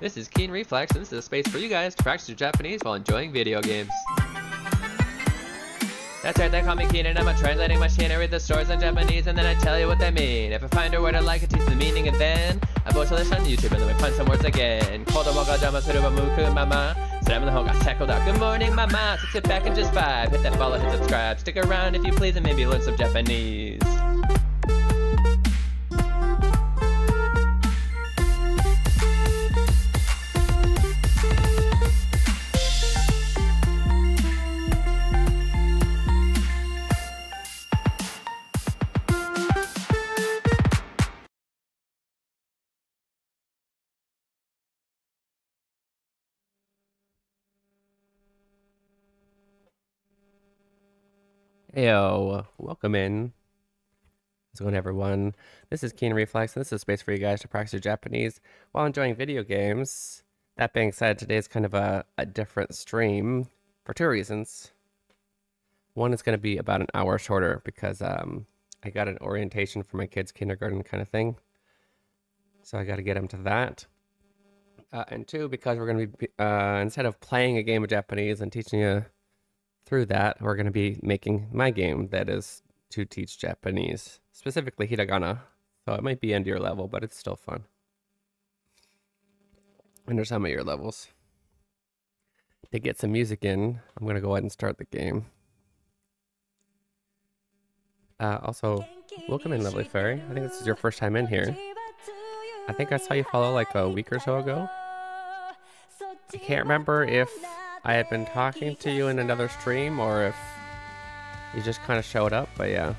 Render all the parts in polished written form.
This is Keen Reflex, and this is a space for you guys to practice your Japanese while enjoying video games. That's right, they call me Keen, and I'm a translating machine. I read the stories in Japanese, and then I tell you what they mean. If I find a word I like, I teach the meaning, and then I post a list on YouTube, and then we find some words again. Kodomo ga jama suru wa muku mama. Salam no ga seko da. Good morning, mama. So sit back and just vibe. Hit that follow, hit subscribe. Stick around if you please, and maybe learn some Japanese. Heyo, welcome in. How's it going, everyone? This is Keen Reflex, and this is a space for you guys to practice your Japanese while enjoying video games. That being said, today is kind of a different stream for two reasons. One is going to be about an hour shorter because I got an orientation for my kids' kindergarten kind of thing. So I got to get them to that. And two, because we're going to be, instead of playing a game of Japanese and teaching you through that, we're going to be making my game that is to teach Japanese, specifically Hiragana. So it might be end year level, but it's still fun. And there's some of your levels. To get some music in, I'm going to go ahead and start the game. Also, welcome in, lovely fairy. I think this is your first time in here. I think I saw you follow like a week or so ago. I can't remember if I had been talking to you in another stream or if you just kind of showed up, but yeah.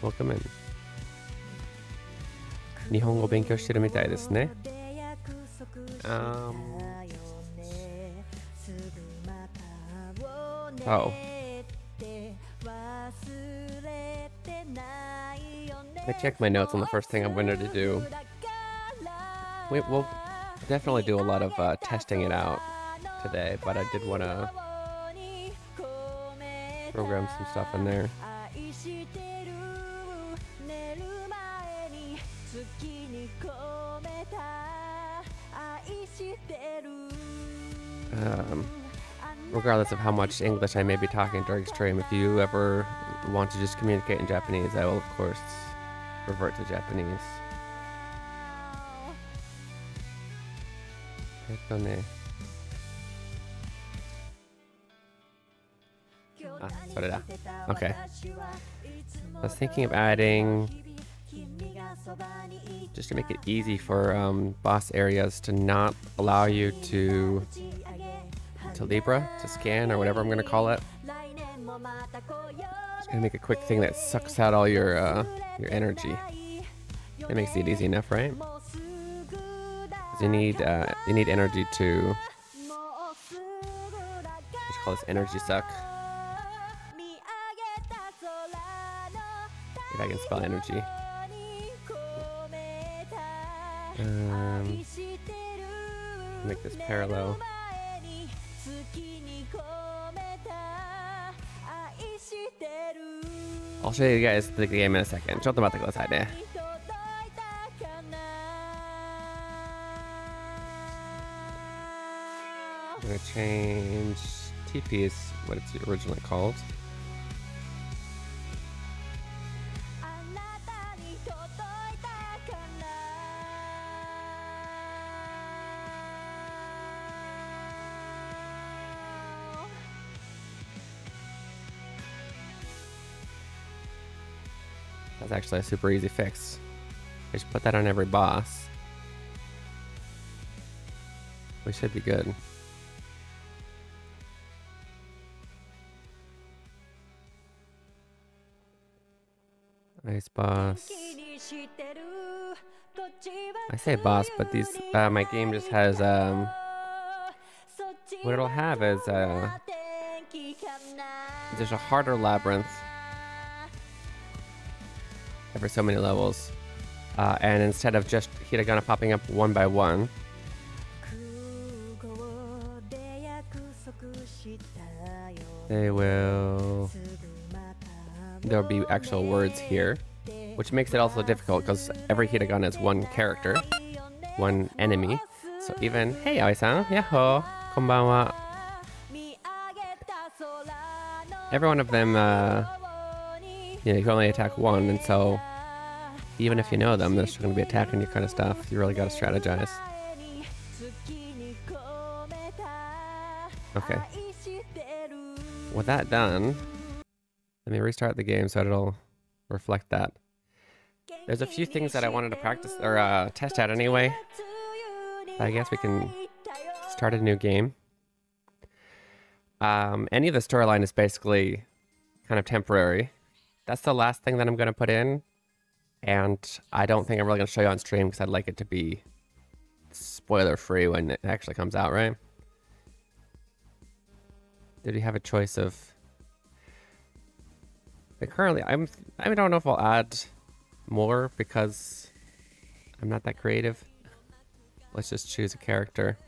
Welcome in. 日本語勉強してるみたいですね。Oh. I checked my notes on the first thing I'm going to do. We'll definitely do a lot of testing it out today, but I did want to program some stuff in there. Regardless of how much English I may be talking during stream, if you ever want to just communicate in Japanese, I will of course revert to Japanese. それだ. Okay. I was thinking of adding, just to make it easy for boss areas to not allow you to Libra, to scan, or whatever I'm going to call it. Just going to make a quick thing that sucks out all your energy. That makes it easy enough, right? You need energy to, let's call this energy suck. If I can spell energy. Make this parallel. I'll show you guys the game in a second. ちょっと待ってくださいね。I'm gonna change TP is what it's originally called. That's actually a super easy fix. I just put that on every boss. We should be good. Nice boss. I say boss, but these my game just has what it'll have is there's a harder labyrinth every so many levels, and instead of just Hiragana popping up one by one, there'll be actual words here. which makes it also difficult because every Hiragana is one character, one enemy. So even, hey Aoi-san, yahoo, konbanwa. Every one of them, you can only attack one, and so even if you know them, they're still going to be attacking you kind of stuff. You really got to strategize. Okay. With that done, let me restart the game so it'll reflect that. There's a few things that I wanted to practice or test out anyway. I guess we can start a new game. Any of the storyline is basically kind of temporary. That's the last thing that I'm going to put in. And I don't think I'm really going to show you on stream because I'd like it to be spoiler free when it actually comes out, right? Did you have a choice of... But currently, I don't know if I'll add more because I'm not that creative. Let's just choose a character.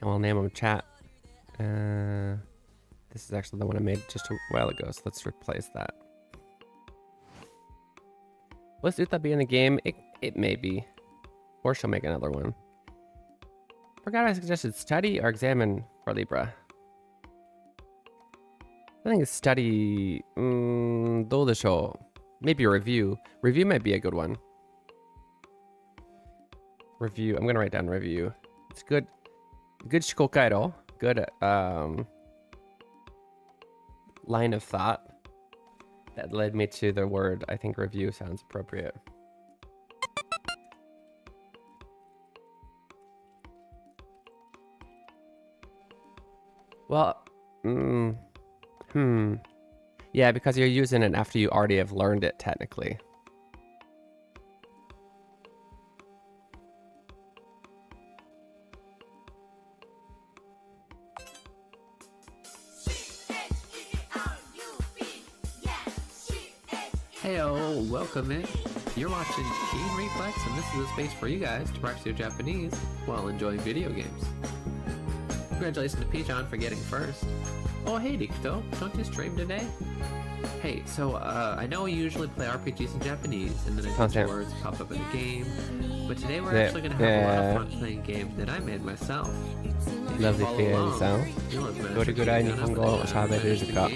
And we'll name him Chat. This is actually the one I made just a while ago, so let's replace that. Will Uta be in the game? It may be. Or she'll make another one. Forgot I suggested study or examine for Libra. I think it's study... どうでしょう? Maybe a review. Review might be a good one. Review. I'm gonna write down review. It's good. Good shikokairo. Good line of thought. That led me to the word. I think review sounds appropriate. Well, yeah, because you're using it after you already have learned it, technically. Heyo, welcome in. You're watching Keen Reflex, and this is a space for you guys to practice your Japanese while enjoying video games. Congratulations to Pichon for getting first. Oh hey Rikuto, don't you stream today? Hey, so I know we usually play RPGs in Japanese and then a bunch of words pop up in the game, but today we're actually going to have a lot of fun playing games that I made myself. Love the feeling sound. どれぐらい日本語を喋れるか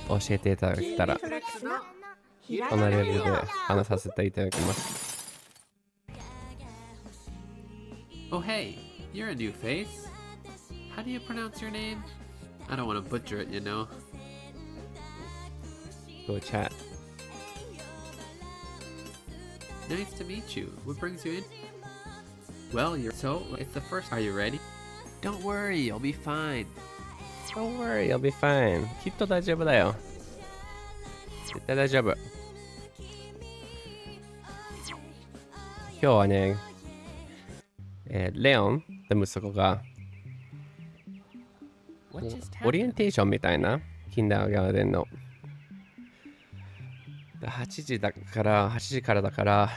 教えていただけたらこのレベルで話させていただきます。Oh hey, you're a new face. How do you pronounce your name? I don't want to butcher it, you know. Go chat. Nice to meet you. What brings you in? Well, it's the first. Are you ready? Don't worry, you'll be fine. Don't worry, you'll be fine. きっと大丈夫だよ。絶対大丈夫。今日はね、レオンって息子がオリエンテーションみたいなキンダーガーデンの8時からだから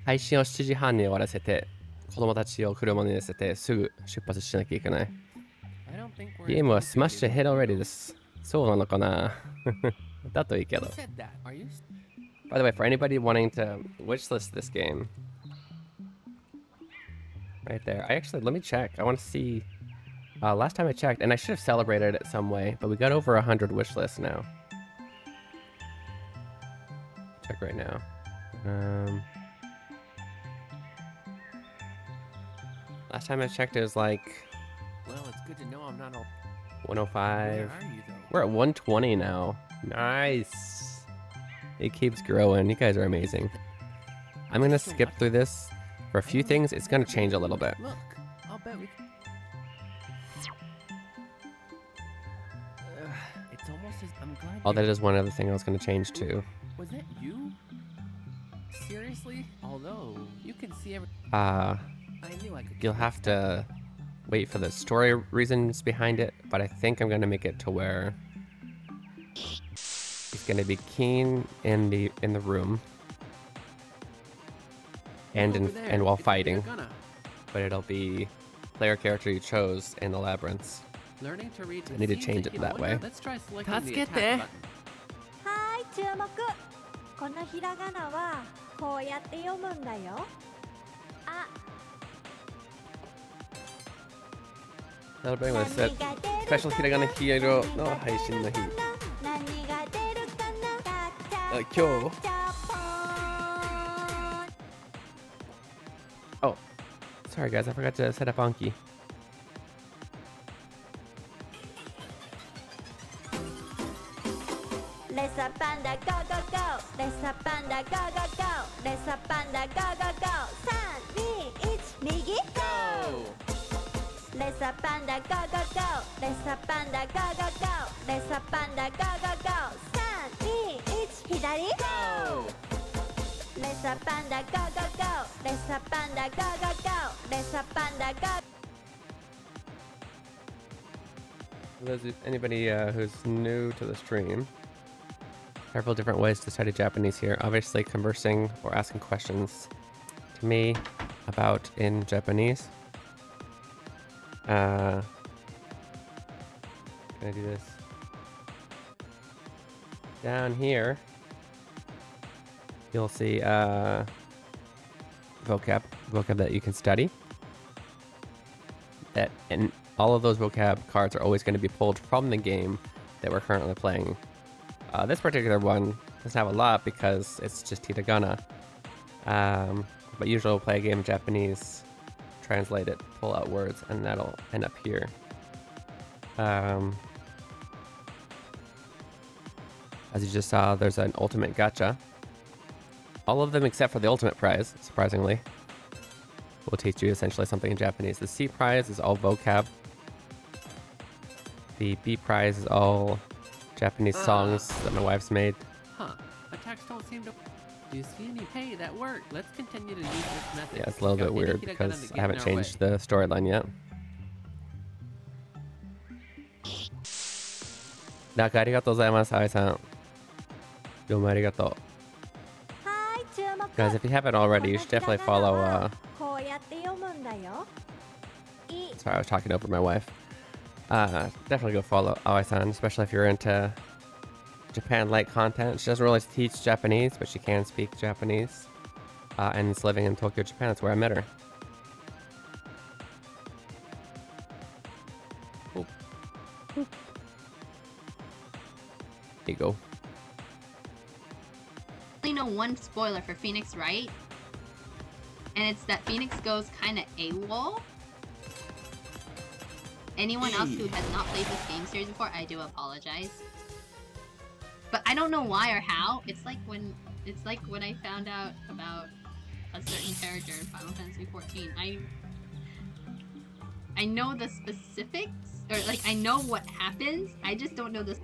配信を7時半に終わらせて子供たちを車に乗せてすぐ出発しなきゃいけない。ゲームはスマッシュヘッドレディです。そうなのかなだといいけど。By the way, for anybody wanting to wishlist this game, right there. Let me check. I want to see. Last time I checked, and I should have celebrated it some way, but we got over 100 wish lists now. Check right now. Last time I checked, it was like... Well, it's good to know I'm not all... 105. Where are you, though? We're at 120 now. Nice. It keeps growing. You guys are amazing. I'm going to skip through this. For a few things, it's going to change a little bit. Look, I'll bet we can... It's almost as... I'm glad... Oh, that is one other thing I was going to change too. Was that you? Seriously? Although, you can see every... I knew I could... You'll have to wait for the story reasons behind it, but I think I'm going to make it to where it's going to be Keen in the room and while fighting, but it'll be player character you chose in the labyrinths. Learning to read I need to change it that way. Let's try selecting the 助け attack て button. はーい、注目。このひらがなはこうやって読むんだよ。あ、 Celebrating 何 with が set 出るかな special Hiragana Hero の配信の日。何が出るかなガチャ今日。ガチャポーン Oh, sorry guys, I forgot to set up Anki. Let's a panda go go go. Let's a panda go go go. Let's a panda go go go. 3、2、1、右 go. Let's a panda go go go. Let's a panda go go go. Let's a panda go go go. 3、2、1、左 go. Let's a panda go go go. Let's a panda go go go. Let's a panda go. Anybody who's new to the stream, several different ways to study Japanese here. Obviously, conversing or asking questions to me about in Japanese. Can I do this? Down here, you'll see vocab that you can study. And all of those vocab cards are always going to be pulled from the game that we're currently playing. This particular one doesn't have a lot because it's just hiragana. But usually we'll play a game in Japanese, translate it, pull out words, and that'll end up here. As you just saw, there's an ultimate gacha. All of them except for the ultimate prize, surprisingly, will teach you essentially something in Japanese. The C prize is all vocab. The B prize is all Japanese songs that my wife's made. Huh. Attacks don't seem to... Do you see any... Hey, that worked. Let's continue to use this method. Yeah, it's a little bit weird because I haven't changed the storyline yet. Naka, arigatou gozaimasu, Ai-san. Domo arigatou. Guys, if you haven't already, you should definitely follow, sorry, I was talking over my wife. Definitely go follow Aoi-san, especially if you're into Japan-like content. She doesn't really teach Japanese, but she can speak Japanese. And is living in Tokyo, Japan. That's where I met her. Oh. There you go. I only know one spoiler for Phoenix, right? And it's that Phoenix goes kind of AWOL. Anyone else who has not played this game series before, I do apologize. But I don't know why or how. It's like when I found out about a certain character in Final Fantasy XIV. I know the specifics, or like I know what happens. I just don't know the.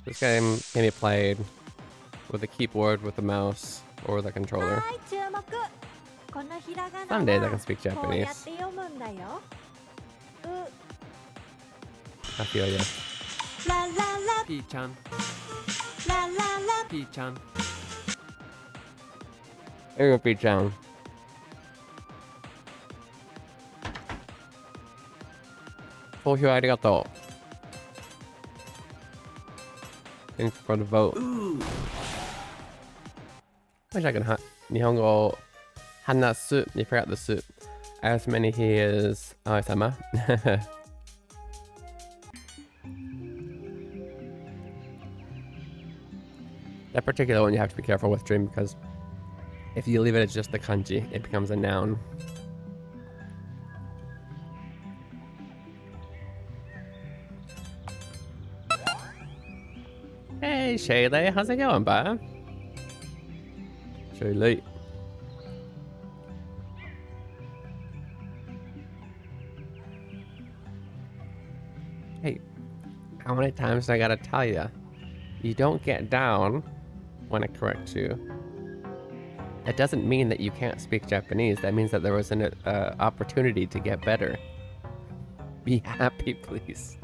This game can be played with a keyboard, with a mouse, or with a controller. Some days I can speak Japanese. I feel ya. P-chan. P-chan. There you go, P-chan. Tohyo arigatou. Thanks for the vote. Ooh. Wish I could Nihongo hanasu. You forgot the su. As many he is Aoi-sama. That particular one you have to be careful with, Dream, because if you leave it as just the kanji, it becomes a noun. Hey, Shaylee, how's it going, bud? Shaylee. Hey, how many times do I gotta tell you? You don't get down when I correct you. That doesn't mean that you can't speak Japanese. That means that there was an opportunity to get better. Be happy, please.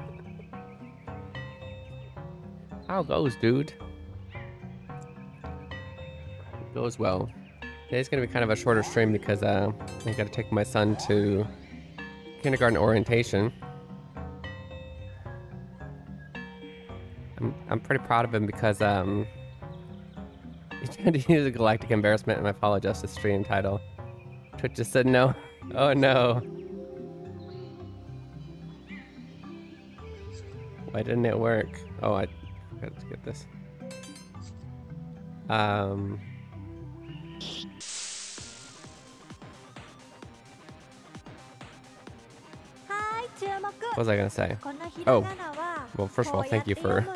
How goes, dude? It goes well. Today's gonna be kind of a shorter stream because I gotta take my son to kindergarten orientation. I'm pretty proud of him because he tried to use a galactic embarrassment in my Follow Justice stream title. Twitch just said no. Oh no. Why didn't it work? Oh, I forgot to get this. What was I gonna say? Oh, well, first of all, thank you for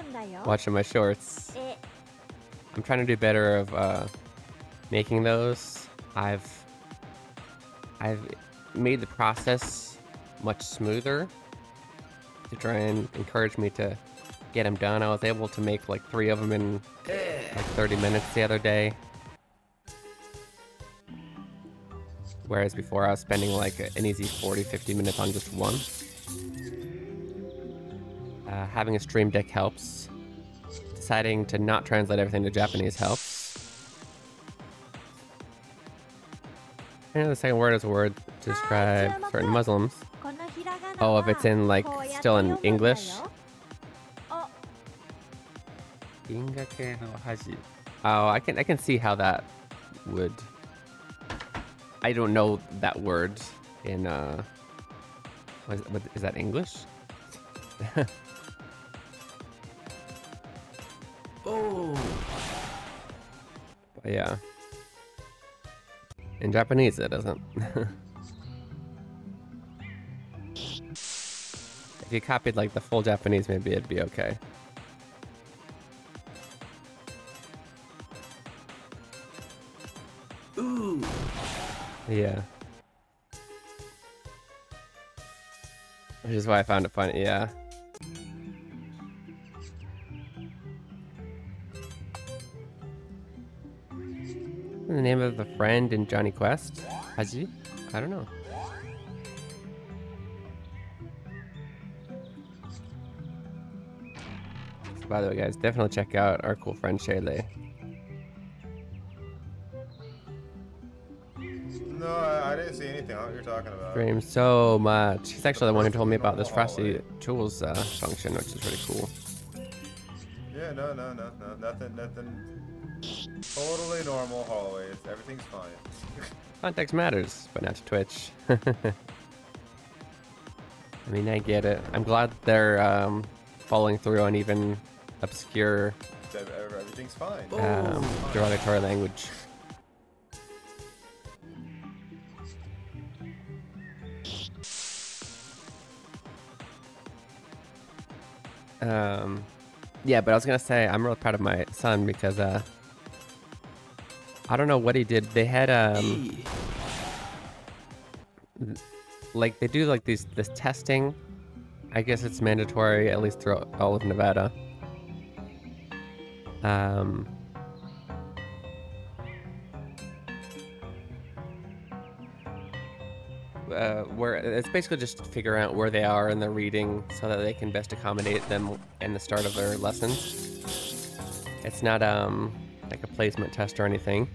watching my shorts. I'm trying to do better of making those. I've made the process much smoother to try and encourage me to get them done. I was able to make like 3 of them in like 30 minutes the other day. Whereas before I was spending like an easy 40-50 minutes on just one. Having a stream deck helps. Deciding to not translate everything to Japanese helps. I know the second word is a word to describe certain Muslims. Oh, if it's in like still in English. Oh, I can see how that would. I don't know that word in what is that English? Oh. But yeah. In Japanese it doesn't. If you copied like the full Japanese, maybe it'd be okay. Ooh. Yeah. Which is why I found it funny, yeah. The name of the friend in Johnny Quest? Haji? I don't know. So by the way, guys, definitely check out our cool friend Shaylay. No, I didn't see anything. I don't know what you're talking about. Streams so much. He's actually the one who told me about this Frosty Jewels function, which is really cool. Yeah, no, nothing. Totally normal hallways. Everything's fine. Context matters, but not to Twitch. I mean, I get it. I'm glad they're following through on even obscure Everything's fine. derogatory language. Yeah, but I was gonna say I'm real proud of my son because I don't know what he did. They had like they do like this testing. I guess it's mandatory at least throughout all of Nevada. Where it's basically just figuring out where they are in their reading so that they can best accommodate them in the start of their lessons. It's not like a placement test or anything.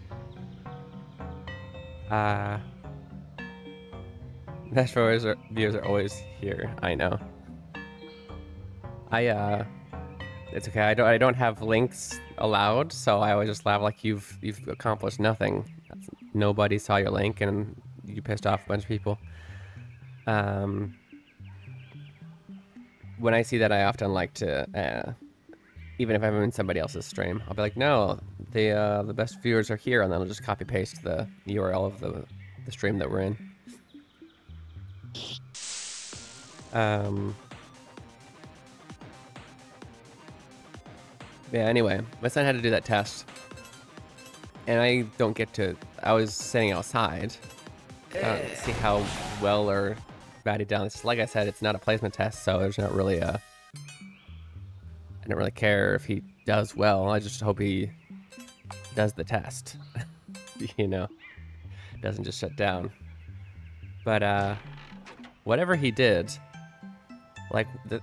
Best viewers are always here. I know. It's okay. I don't have links allowed, so I always just laugh like you've accomplished nothing. Nobody saw your link and you pissed off a bunch of people. When I see that, I often like to, even if I'm in somebody else's stream, I'll be like, no, the best viewers are here, and then I'll just copy paste the URL of the stream that we're in. Yeah, anyway, my son had to do that test, and I don't get to. I was sitting outside. See how well or bad he done. Like I said, it's not a placement test, so there's not really a. I don't really care if he does well. I just hope he does the test. You know, doesn't just shut down. But whatever he did, like the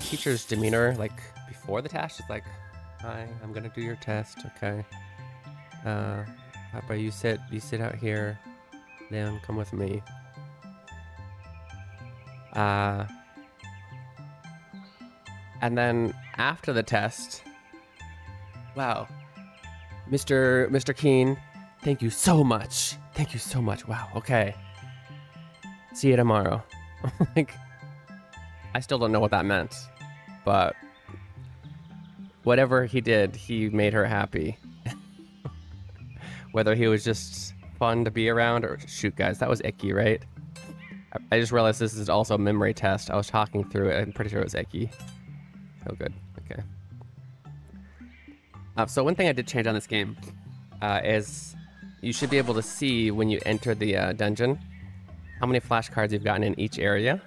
teacher's demeanor, like before the test, is like, "Hi, I'm gonna do your test, okay? Papa, you sit out here. Then come with me." And then after the test, wow, Mr. Keen, thank you so much. Thank you so much. Wow. Okay. See you tomorrow. Like, I still don't know what that meant, but whatever he did, he made her happy. Whether he was just fun to be around or shoot, guys, that was icky, right? I just realized this is also a memory test. I was talking through it. I'm pretty sure it was icky. Oh, good. Okay. So one thing I did change on this game is you should be able to see when you enter the dungeon how many flashcards you've gotten in each area.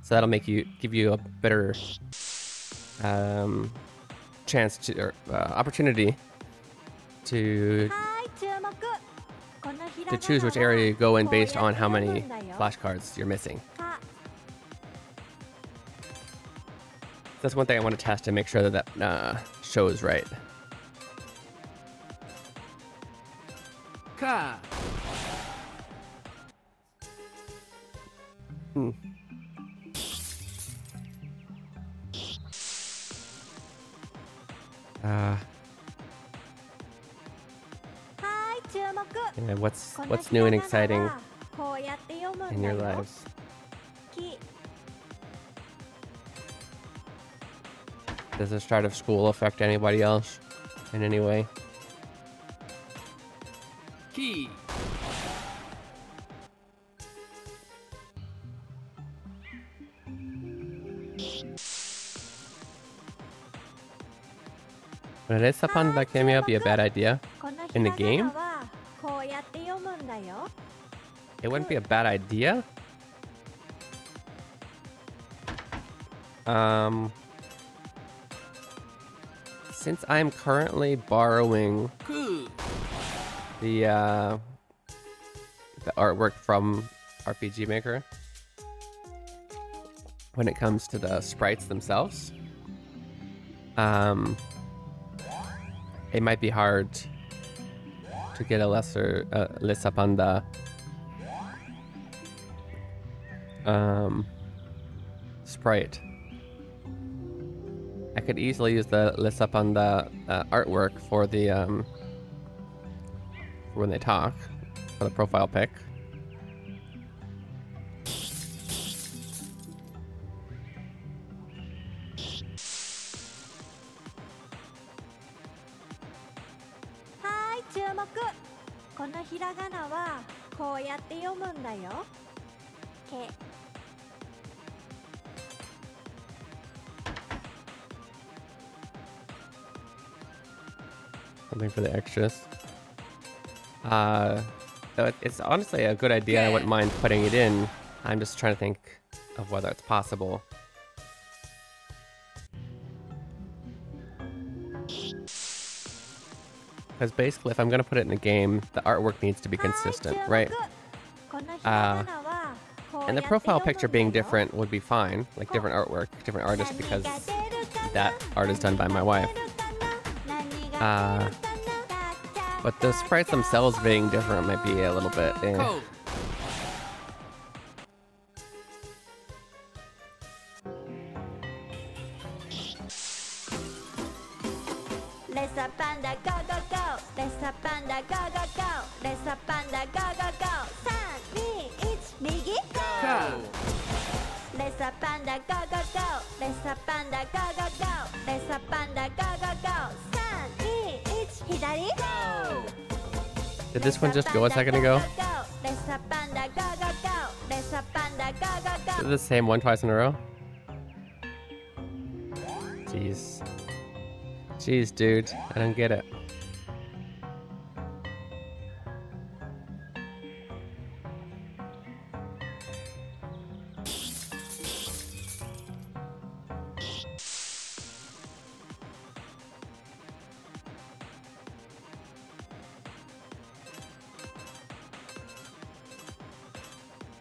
So that'll give you a better chance to or opportunity to choose which area you go in based on how many flashcards you're missing. That's one thing I want to test to make sure that shows right. Ka. Yeah, what's new and exciting in your lives? Does the start of school affect anybody else in any way? Key. Would it upon that cameo be a bad idea in the game? It wouldn't be a bad idea. Since I'm currently borrowing the artwork from RPG Maker when it comes to the sprites themselves, it might be hard to get a lesser list up on the sprite. I could easily use the list up on the artwork for the for when they talk, for the profile pic. Something for the extras. It's honestly a good idea. I wouldn't mind putting it in. I'm just trying to think of whether it's possible. Because basically, if I'm going to put it in a game, the artwork needs to be consistent, right? And the profile picture being different would be fine. Like different artwork, different artists, because that art is done by my wife. But the sprites themselves being different might be a little bit... Let's a panda go go go. Let's a panda go go go. Let's a panda go go go. 3, 2, 1右 go. Let's a panda go go go. Let's a panda go go go. Let's a panda go go go. 3, 2, 1左 go. Did this one just go a second ago? Let's a panda go go go. Let's a panda go go go. Is it the same one twice in a row? Jeez. Jeez, dude. I don't get it.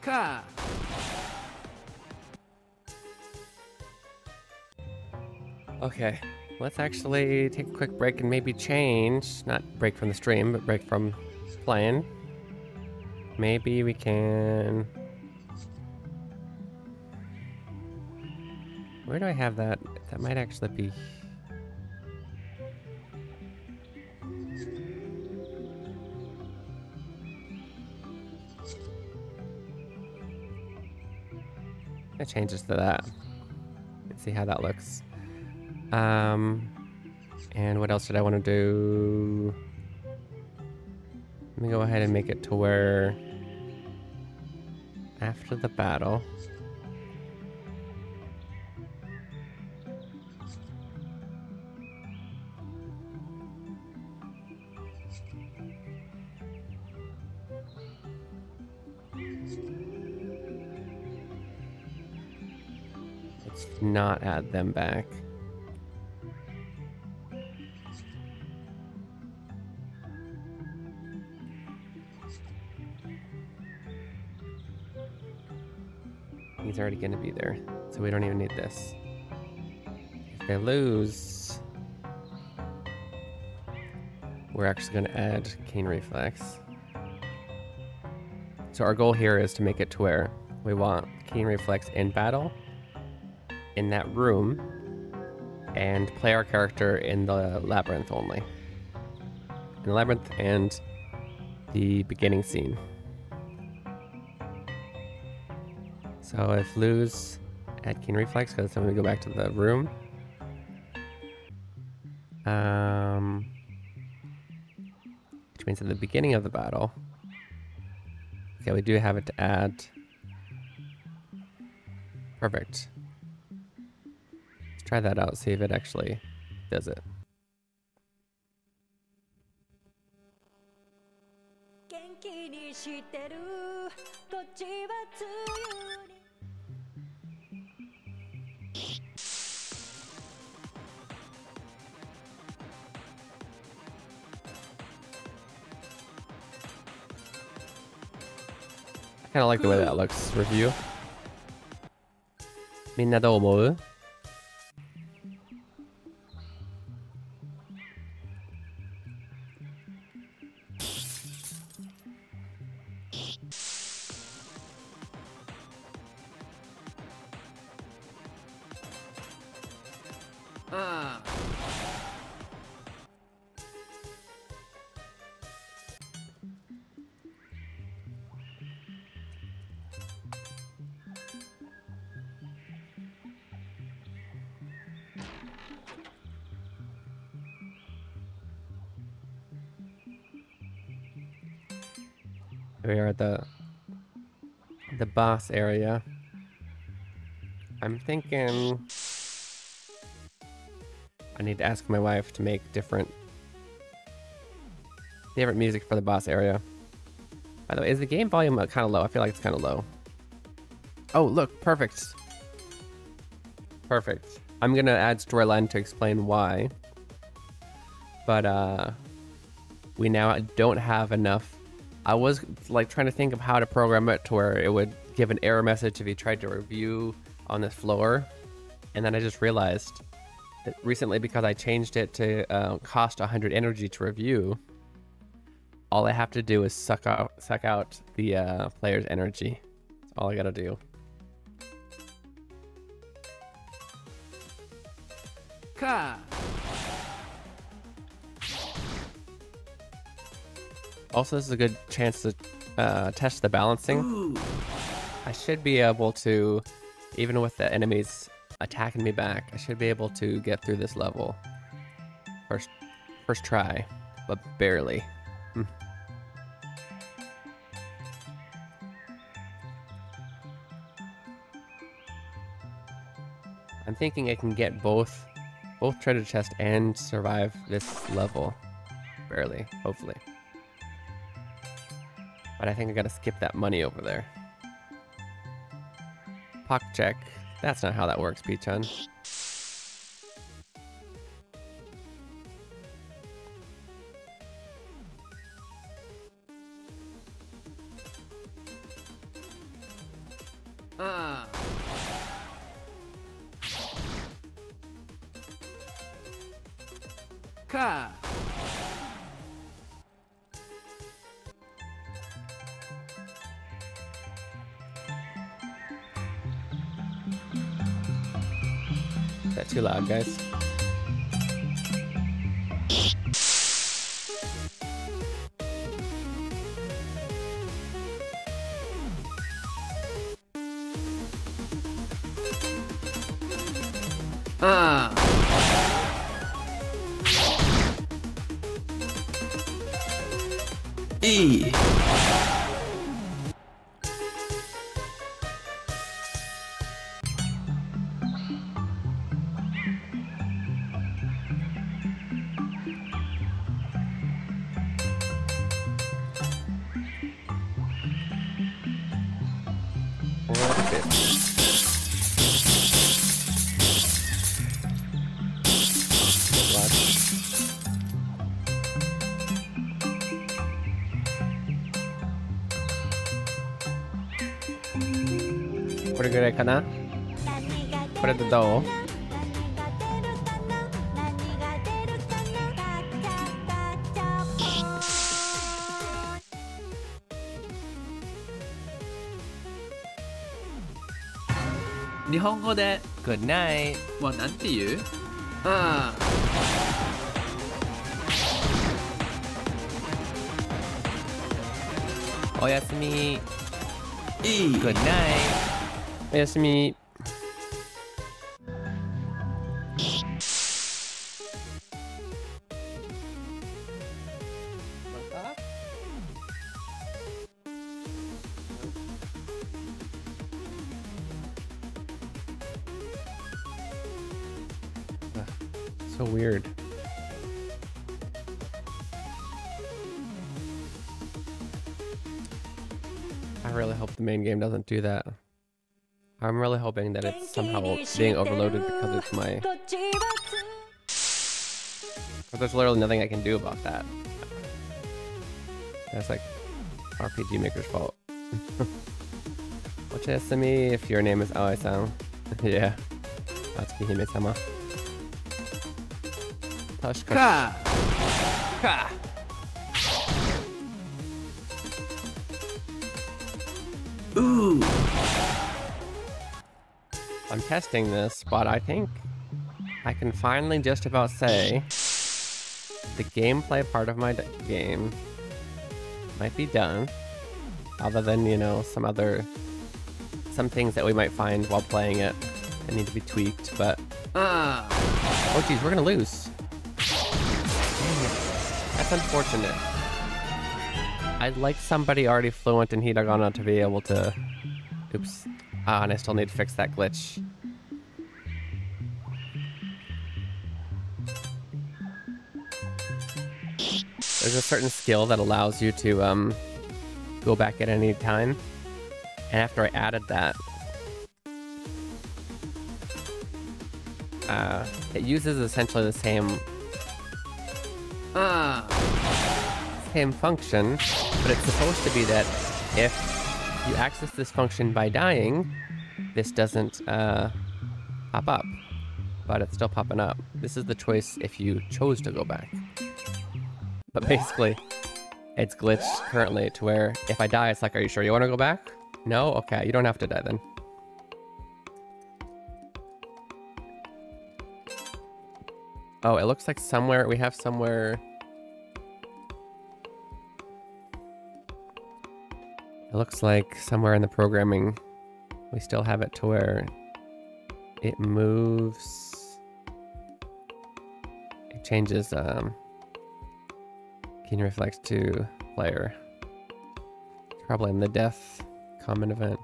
Ka. Okay. Let's actually take a quick break and maybe change. Not break from the stream, but break from playing. Maybe we can... Where do I have that? That might actually be... It changes to that. Let's see how that looks. And what else did I want to do? Let me go ahead and make it to where after the battle. Let's not add them back. He's already going to be there, so we don't even need this. If they lose, we're actually going to add Cane Reflex. So our goal here is to make it to where we want Cane Reflex in battle, in that room, and play our character in the labyrinth only. In the labyrinth and the beginning scene. So if lose, add Cane Reflex, because then we go back to the room. Which means at the beginning of the battle. Okay, we do have it to add. Perfect. Let's try that out, see if it actually does it. 元気にしてるこっちは梅雨に I kind of like the way that looks. Review. みんなどう思う? We are at the boss area. I'm thinking I need to ask my wife to make different music for the boss area. By the way, is the game volume kind of low? I feel like it's kind of low. Oh, look, perfect. Perfect. I'm gonna add storyline to explain why. But we now don't have enough. I was like trying to think of how to program it to where it would give an error message if you tried to review on this floor. And then I just realized that recently, because I changed it to cost 100 energy to review, all I have to do is suck out the player's energy. That's all I gotta do. Ka. Also, this is a good chance to test the balancing. Ooh. I should be able to, even with the enemies attacking me back, I should be able to get through this level. First try, but barely. I'm thinking I can get both treasure chest and survive this level. Barely, hopefully. But I think I gotta skip that money over there. Pock check. That's not how that works, Pichon. Ka. that too loud, guys? E. What is it? What a good kana? 何がこれでどう？何が出るかな何が出るかなガチャガチャポン日本語で Good night. はなんて言う？おやすみ。いい。 Good night. おやすみ。So weird. I really hope the main game doesn't do that. I'm really hoping that it's somehow being overloaded because it's my... こっちは But there's literally nothing I can do about that. That's like RPG Maker's fault. Ochayasumi if your name is Aoi-san. Yeah. Natsuki Hime-sama. Tashika. か Ka! Ooh. I'm testing this, but I think I can finally just about say the gameplay part of my game might be done. Other than, you know, some things that we might find while playing it that need to be tweaked, but... Oh geez, we're gonna lose. Dang it. That's unfortunate. I'd like somebody already fluent in Hiragana to be able to... Oops. And I still need to fix that glitch. There's a certain skill that allows you to go back at any time. And after I added that, it uses essentially the same function, but it's supposed to be that if you access this function by dying, this doesn't pop up, but it's still popping up. This is the choice if you chose to go back. But basically, it's glitched currently to where if I die, it's like, are you sure you want to go back? No? Okay, you don't have to die then. Oh, it looks like somewhere, we have somewhere... It looks like somewhere in the programming, we still have it to where it moves... It changes, Keen Reflex to player. It's probably in the death common event.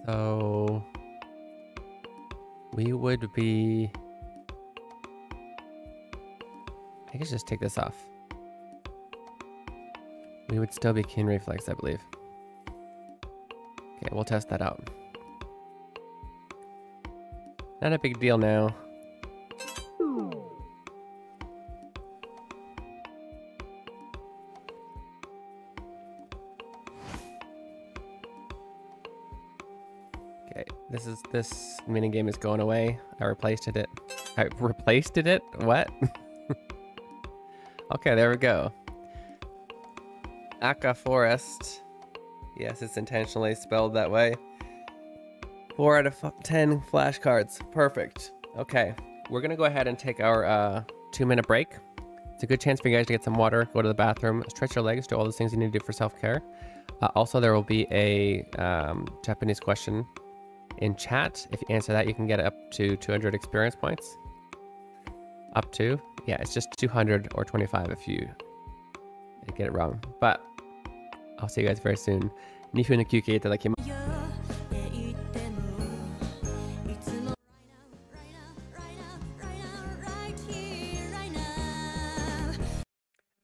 So we would be... I guess just take this off. We would still be Keen Reflex, I believe. Okay, we'll test that out. Not a big deal now. This minigame is going away. I replaced it. I replaced it? What? Okay, there we go. Aka Forest. Yes, it's intentionally spelled that way. 4 out of 10 flashcards. Perfect. Okay, we're gonna go ahead and take our 2-minute break. It's a good chance for you guys to get some water, go to the bathroom, stretch your legs, do all those things you need to do for self-care. Also, there will be a Japanese question in chat. If you answer that, you can get up to 200 experience points. Up to? Yeah, it's just 200 or 25 if you get it wrong. But I'll see you guys very soon. 2分の休憩いただきます。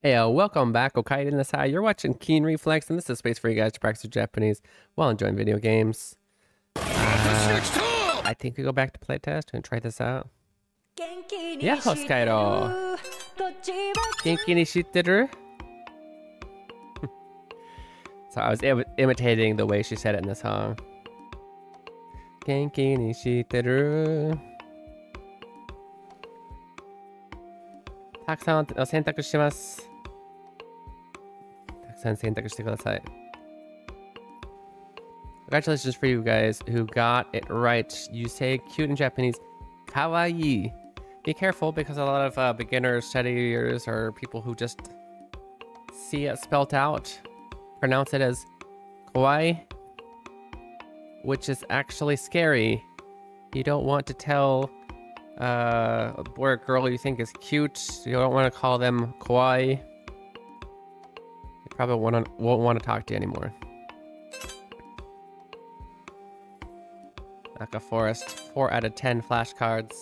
Hey, welcome back. Okaide Nasai. You're watching Keen Reflex, and this is a space for you guys to practice your Japanese while enjoying video games. I think we go back to playtest and try this out. Yeah, Hoskairo. Genki ni shitteru? So I was imitating the way she said it in the song. Genki ni shitteru. たくさん選択します。たくさん選択してください。Congratulations for you guys who got it right. You say cute in Japanese, kawaii. Be careful because a lot of beginners, studiers, or people who just see it spelt out pronounce it as kawaii, which is actually scary. You don't want to tell a boy or girl you think is cute. You don't want to call them kawaii. They probably won't want to talk to you anymore. Aka Forest, 4 out of 10 flashcards.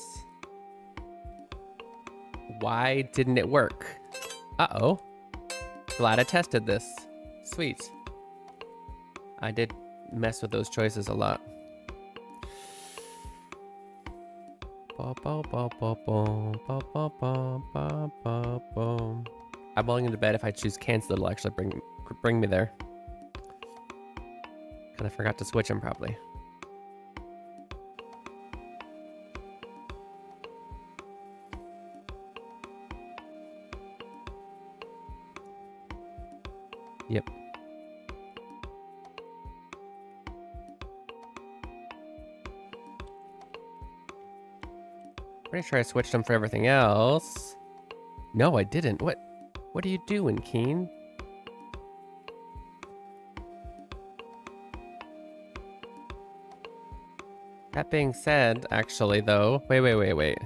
Why didn't it work? Uh-oh. Glad I tested this. Sweet. I did mess with those choices a lot. I'm willing to bet if I choose cancel, it'll actually bring me there. Kinda forgot to switch them probably. Yep. Pretty sure I switched them for everything else. No, I didn't. What are you doing, Keen? That being said, actually, though... Wait.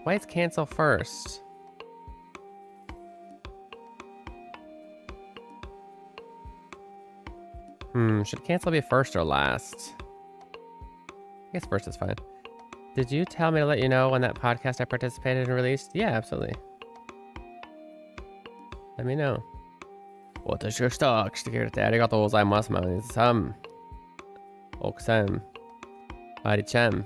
Why is cancel first? Should cancel be first or last? I guess first is fine. Did you tell me to let you know when that podcast I participated in released? Yeah, absolutely. Let me know. 私がした来てくれてありがとうございます、マネさん。奥さん。ありちゃん。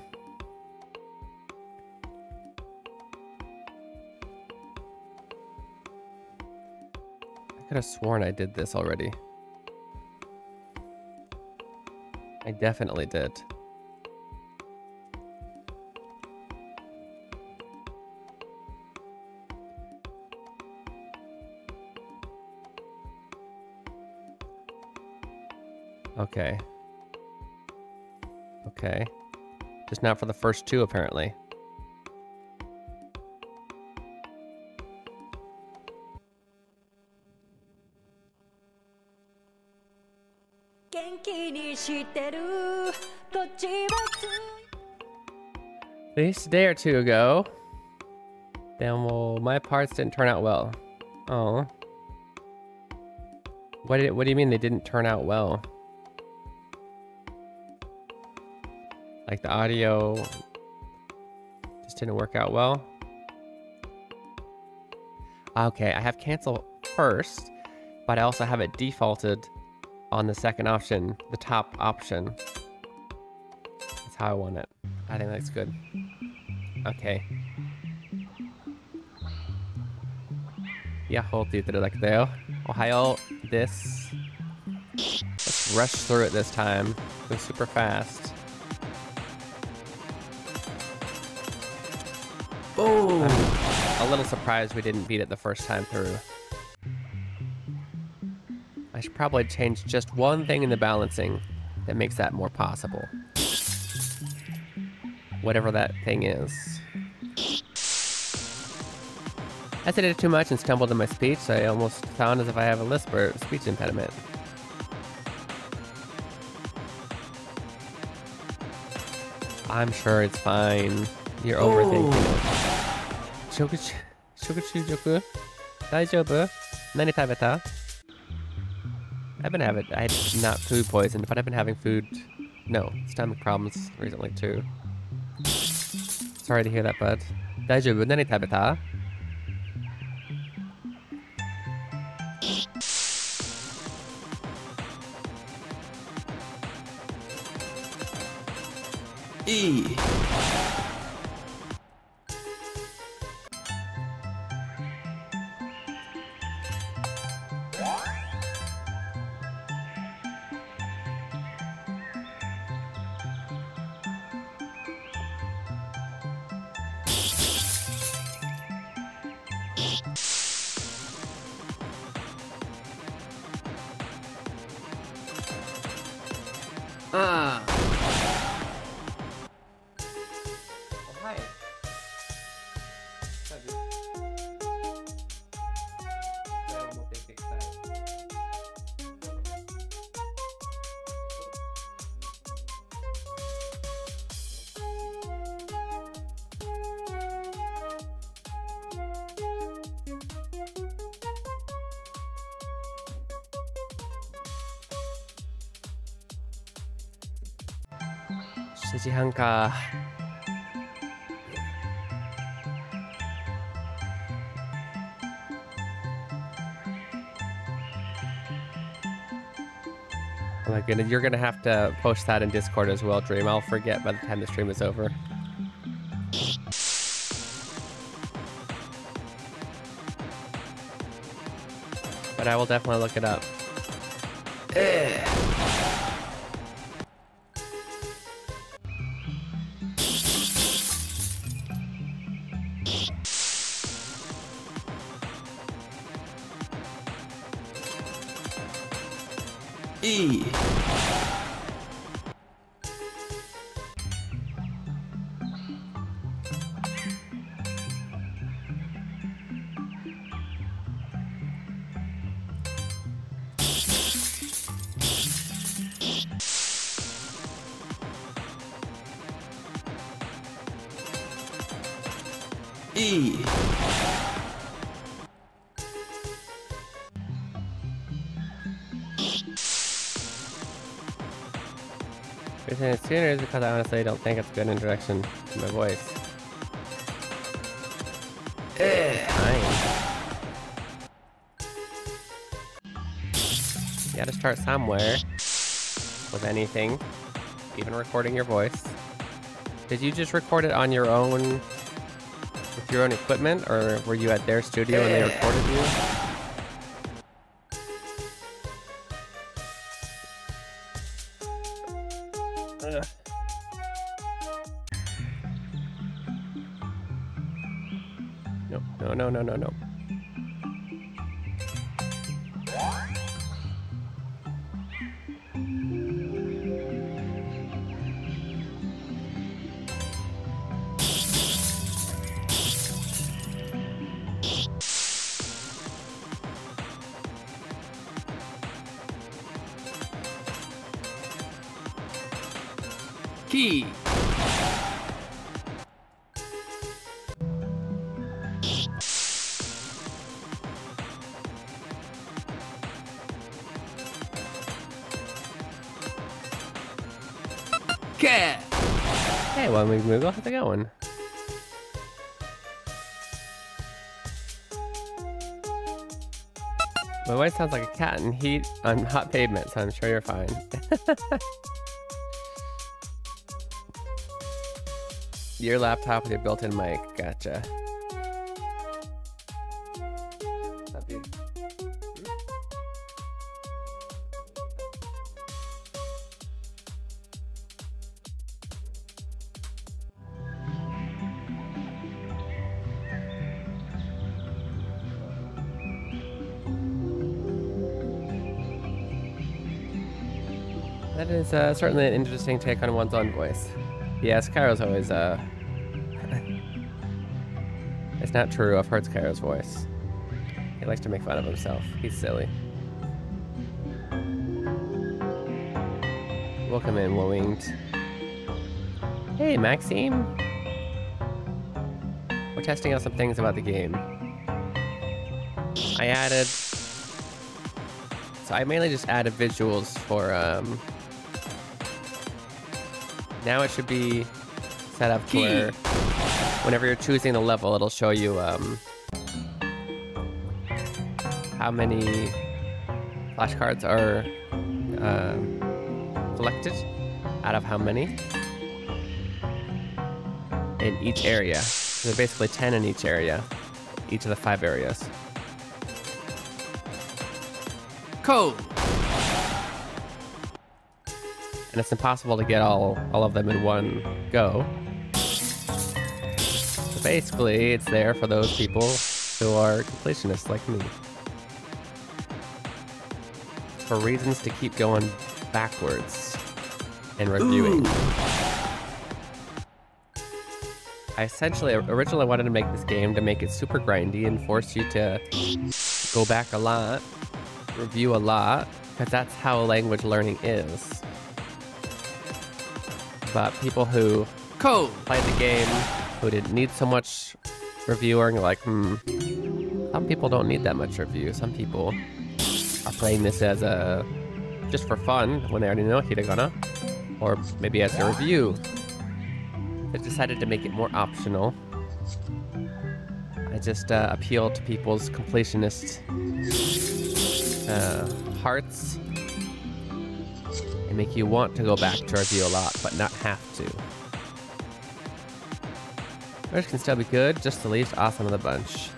I could have sworn I did this already. I definitely did. Okay. Okay. Just not for the first 2, apparently. At least a day or 2 ago. Then, well, my parts didn't turn out well. Oh. What do you mean they didn't turn out well? Like the audio just didn't work out well? Okay, I have cancel first, but I also have it defaulted on the second option, the top option. That's how I want it. I think that's good. Okay. ヤッホーって言ってるだけだよ。おはようです。Let's rushed through it this time. It was super fast. Oh! I'm a little surprised we didn't beat it the first time through. I should probably change just one thing in the balancing that makes that more possible. Whatever that thing is. I said it too much and stumbled in my speech, so I almost sound as if I have a lisp or speech impediment. I'm sure it's fine. You're overthinking it. Shokuchujoku? Daijoubu? Nani tabeta? I had not food poison, but I've been having stomach problems recently too. Sorry to hear that, bud. Daijoubu? Nani tabeta? E. Ah. Oh, hi.7時半か。Oh my goodness, you're gonna have to post that in Discord as well, Dream. I'll forget by the time the stream is over. But I will definitely look it up. E. E. Reason it's sooner is because I honestly don't think it's a good introduction to my voice. Fine. You gotta start somewhere. With anything. Even recording your voice. Did you just record it on your own... with your own equipment? Or were you at their studio and they recorded you? Ugh. No. Key. Cat. Hey, well, Moogle, how's it going? My voice sounds like a cat in heat on hot pavement, so I'm sure you're fine. Your laptop with your built-in mic, gotcha. That is certainly an interesting take on one's own voice. Yes, Kairo's always, It's not true, I've heard Kairo's voice. He likes to make fun of himself. He's silly. Welcome in, Winged. Hey, Maxime. We're testing out some things about the game. I mainly just added visuals for, now it should be set up to where whenever you're choosing the level, it'll show you, how many flashcards are, collected out of how many in each area. So there are basically 10 in each area, each of the 5 areas. Code. And it's impossible to get all of them in one go. So basically, it's there for those people who are completionists like me. For reasons to keep going backwards and reviewing. I essentially originally wanted to make this game to make it super grindy and force you to go back a lot, review a lot, because that's how language learning is. But people who played the game, who didn't need so much reviewing, are like, some people don't need that much review. Some people are playing this as just for fun when they already know Hiragana, or maybe as a review. They decided to make it more optional. I just appeal to people's completionist hearts and make you want to go back to review a lot, but not have to. Which can still be good, just the least awesome of the bunch.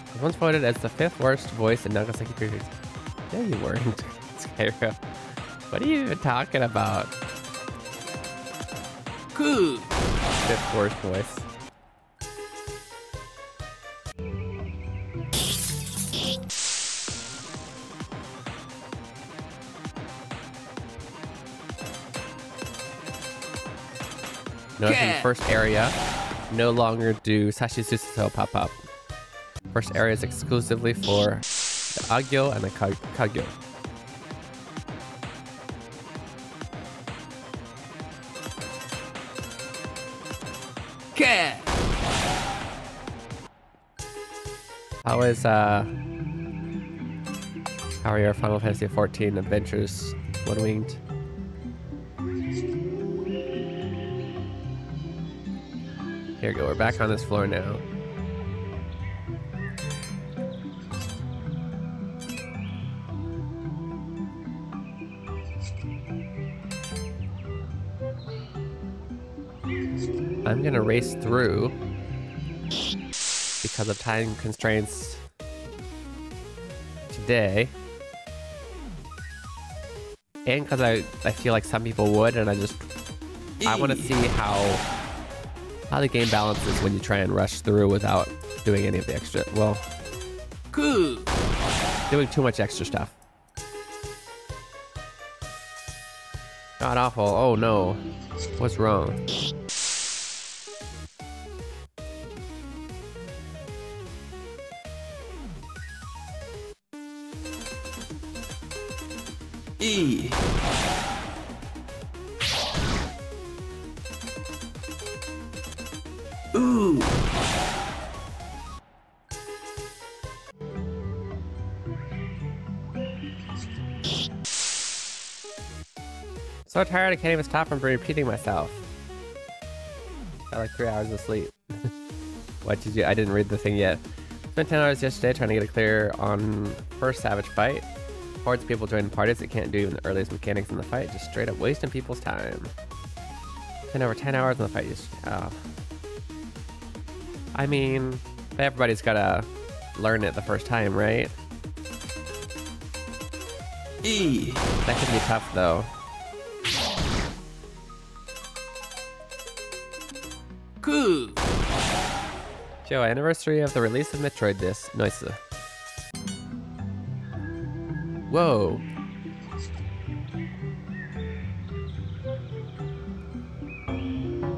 I was once voted as the 5th worst voice in Nagasaki Prefix. No, you weren't, Skyro. What are you even talking about? Cool. 5th worst voice. Notice in the first area, no longer do Sashi Susuto pop up. First area is exclusively for the Agyo and the Kagyo. Cat. How are your Final Fantasy XIV adventures, One Winged? Here we go, we're back on this floor now. I'm gonna race through because of time constraints today. And because I feel like some people would, and I want to see how the game balances when you try and rush through without doing any of the extra, well, Cool. doing too much extra stuff. God awful, oh no. What's wrong? E. Ooh. So tired I can't even stop from repeating myself. Got like 3 hours of sleep. What did you? I didn't read the thing yet. Spent 10 hours yesterday trying to get a clear on first Savage fight. Hordes of people joining parties that can't do even the earliest mechanics in the fight, just straight up wasting people's time. Spent over 10 hours in the fight yesterday. Oh. I mean, everybody's gotta learn it the first time, right? E. That can be tough though. Cool. Joe, anniversary of the release of Metroid Disc. Nice. Whoa.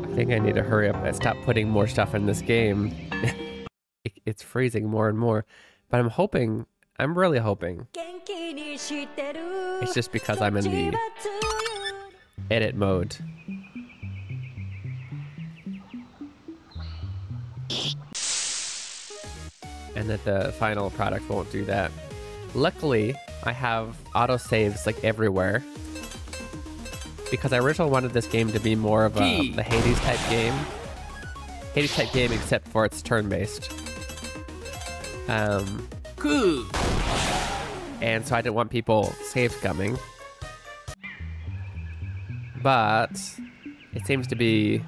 I think I need to hurry up and stop putting more stuff in this game. It's freezing more and more. But I'm really hoping. It's just because I'm in the edit mode. And that the final product won't do that. Luckily, I have autosaves like everywhere. Because I originally wanted this game to be more of the Hades type game. Hades type game except for it's turn-based. Cool. And so I didn't want people save scumming. But it seems to be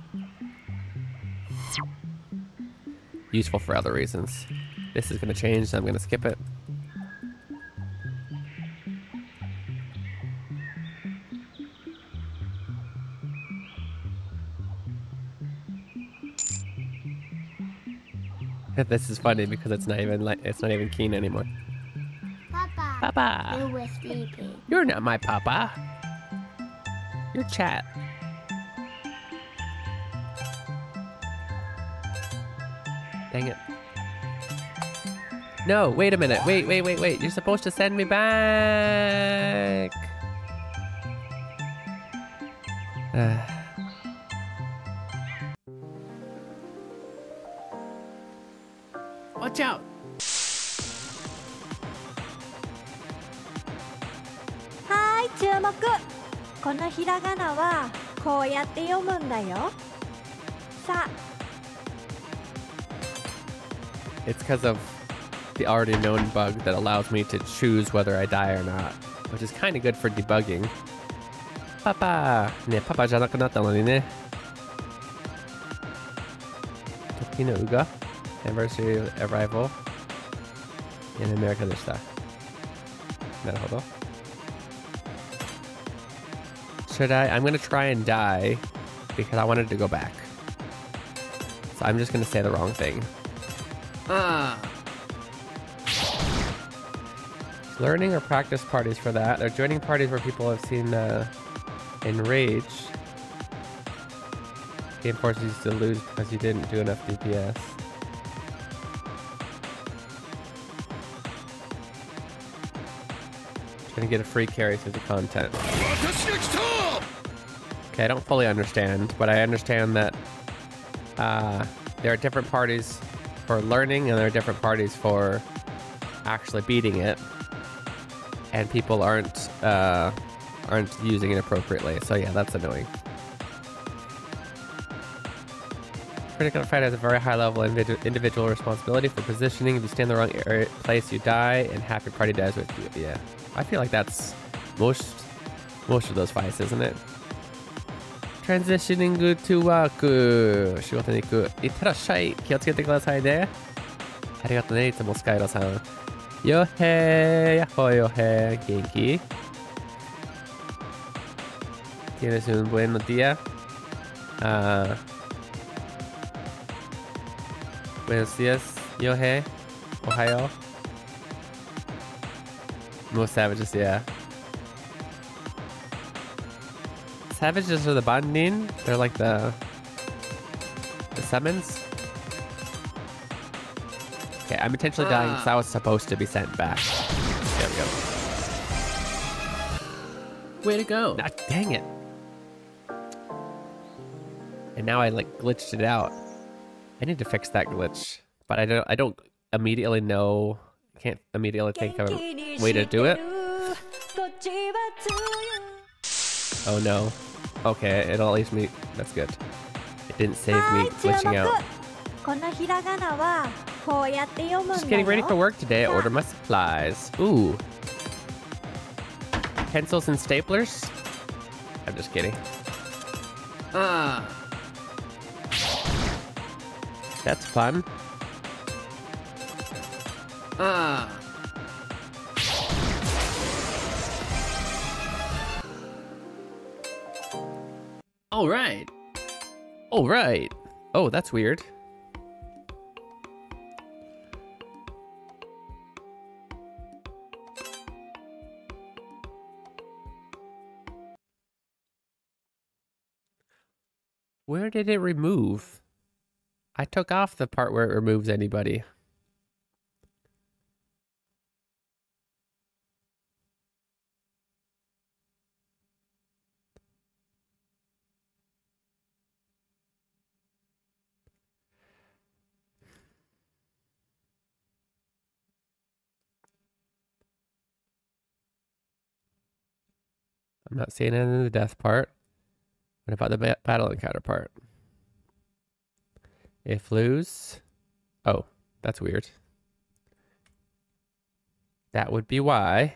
useful for other reasons. This is going to change, so I'm going to skip it. This is funny because it's not even Keen anymore. Papa. Papa. You were sleeping. You're not my papa. You're Chat. Dang it. No, wait a minute. Wait. You're supposed to send me back. Watch out. はーい、注目。このひらがなはこうやって読むんだよ。さ。 It's because of the already known bug that allows me to choose whether I die or not, which is kind of good for debugging. Papa! ね、パパじゃなくなったのにね。時のうが Anniversary arrival in America でした。なるほど。Should I'm gonna try and die because I wanted to go back. So I'm just gonna say the wrong thing. Learning or practice parties for that. They're joining parties where people have seen Enrage. Game forces you to lose because you didn't do enough DPS. Trying to get a free carry through the content. Okay, I don't fully understand, but I understand that there are different parties for learning and there are different parties for actually beating it, and people aren't using it appropriately. So yeah, that's annoying. Critical fight has a very high level individual responsibility for positioning. If you stand in the wrong place, you die, and half your party dies with you. Yeah, I feel like that's most of those fights, isn't it? Transitioning to work. 仕事に行く。いってらっしゃい。気をつけてくださいね。ありがとうね、いつもスカイロさん。よへー、やっほーよへー、元気 ¿Tienes un buen día? Buenos días, yo he. Ohio. Most savages, yeah. Savages are the bandin. They're like the summons. Okay, I'm intentionally dying because I was supposed to be sent back. There we go. Way to go. Ah, dang it. And now I like glitched it out. I need to fix that glitch, but I don't immediately know. Can't immediately think of a way to do it. Oh no. Okay, it'll at least me. That's good. It didn't save me glitching out. Just getting ready for work today. Order my supplies. Ooh. Pencils and staplers? I'm just kidding. That's fun. All right. All right. Oh, that's weird. did it remove? I took off the part where it removes anybody. I'm not seeing it in the death part. What about the battle encounter part? If lose... Oh, that's weird. That would be why.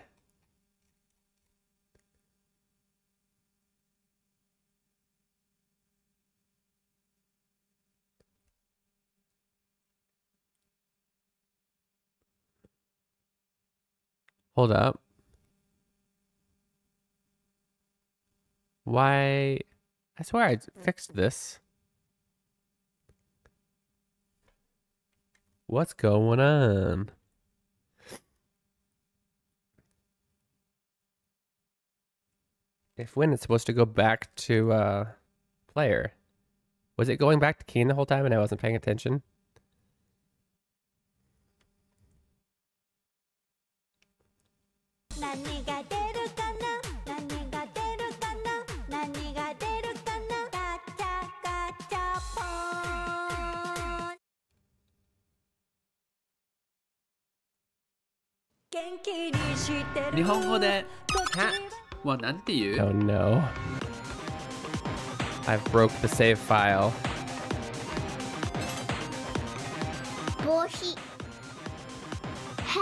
Hold up. Why? I swear I fixed this. What's going on? If when it's supposed to go back to player. Was it going back to Keen the whole time and I wasn't paying attention? Oh no. I've broke the save file.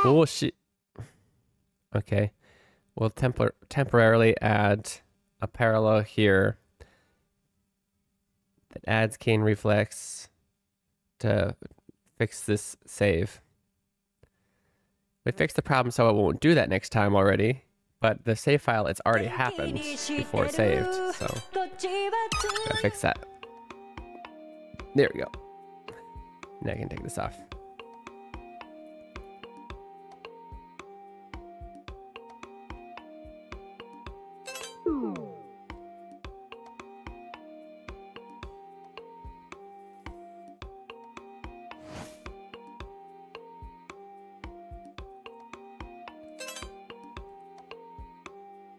Bullshit. Okay. We'll temporarily add a parallel here that adds Cane Reflex to fix this save. We fixed the problem so it won't do that next time already, but the save file, it's already happened before it saved, so gotta fix that. There we go. Now I can take this off.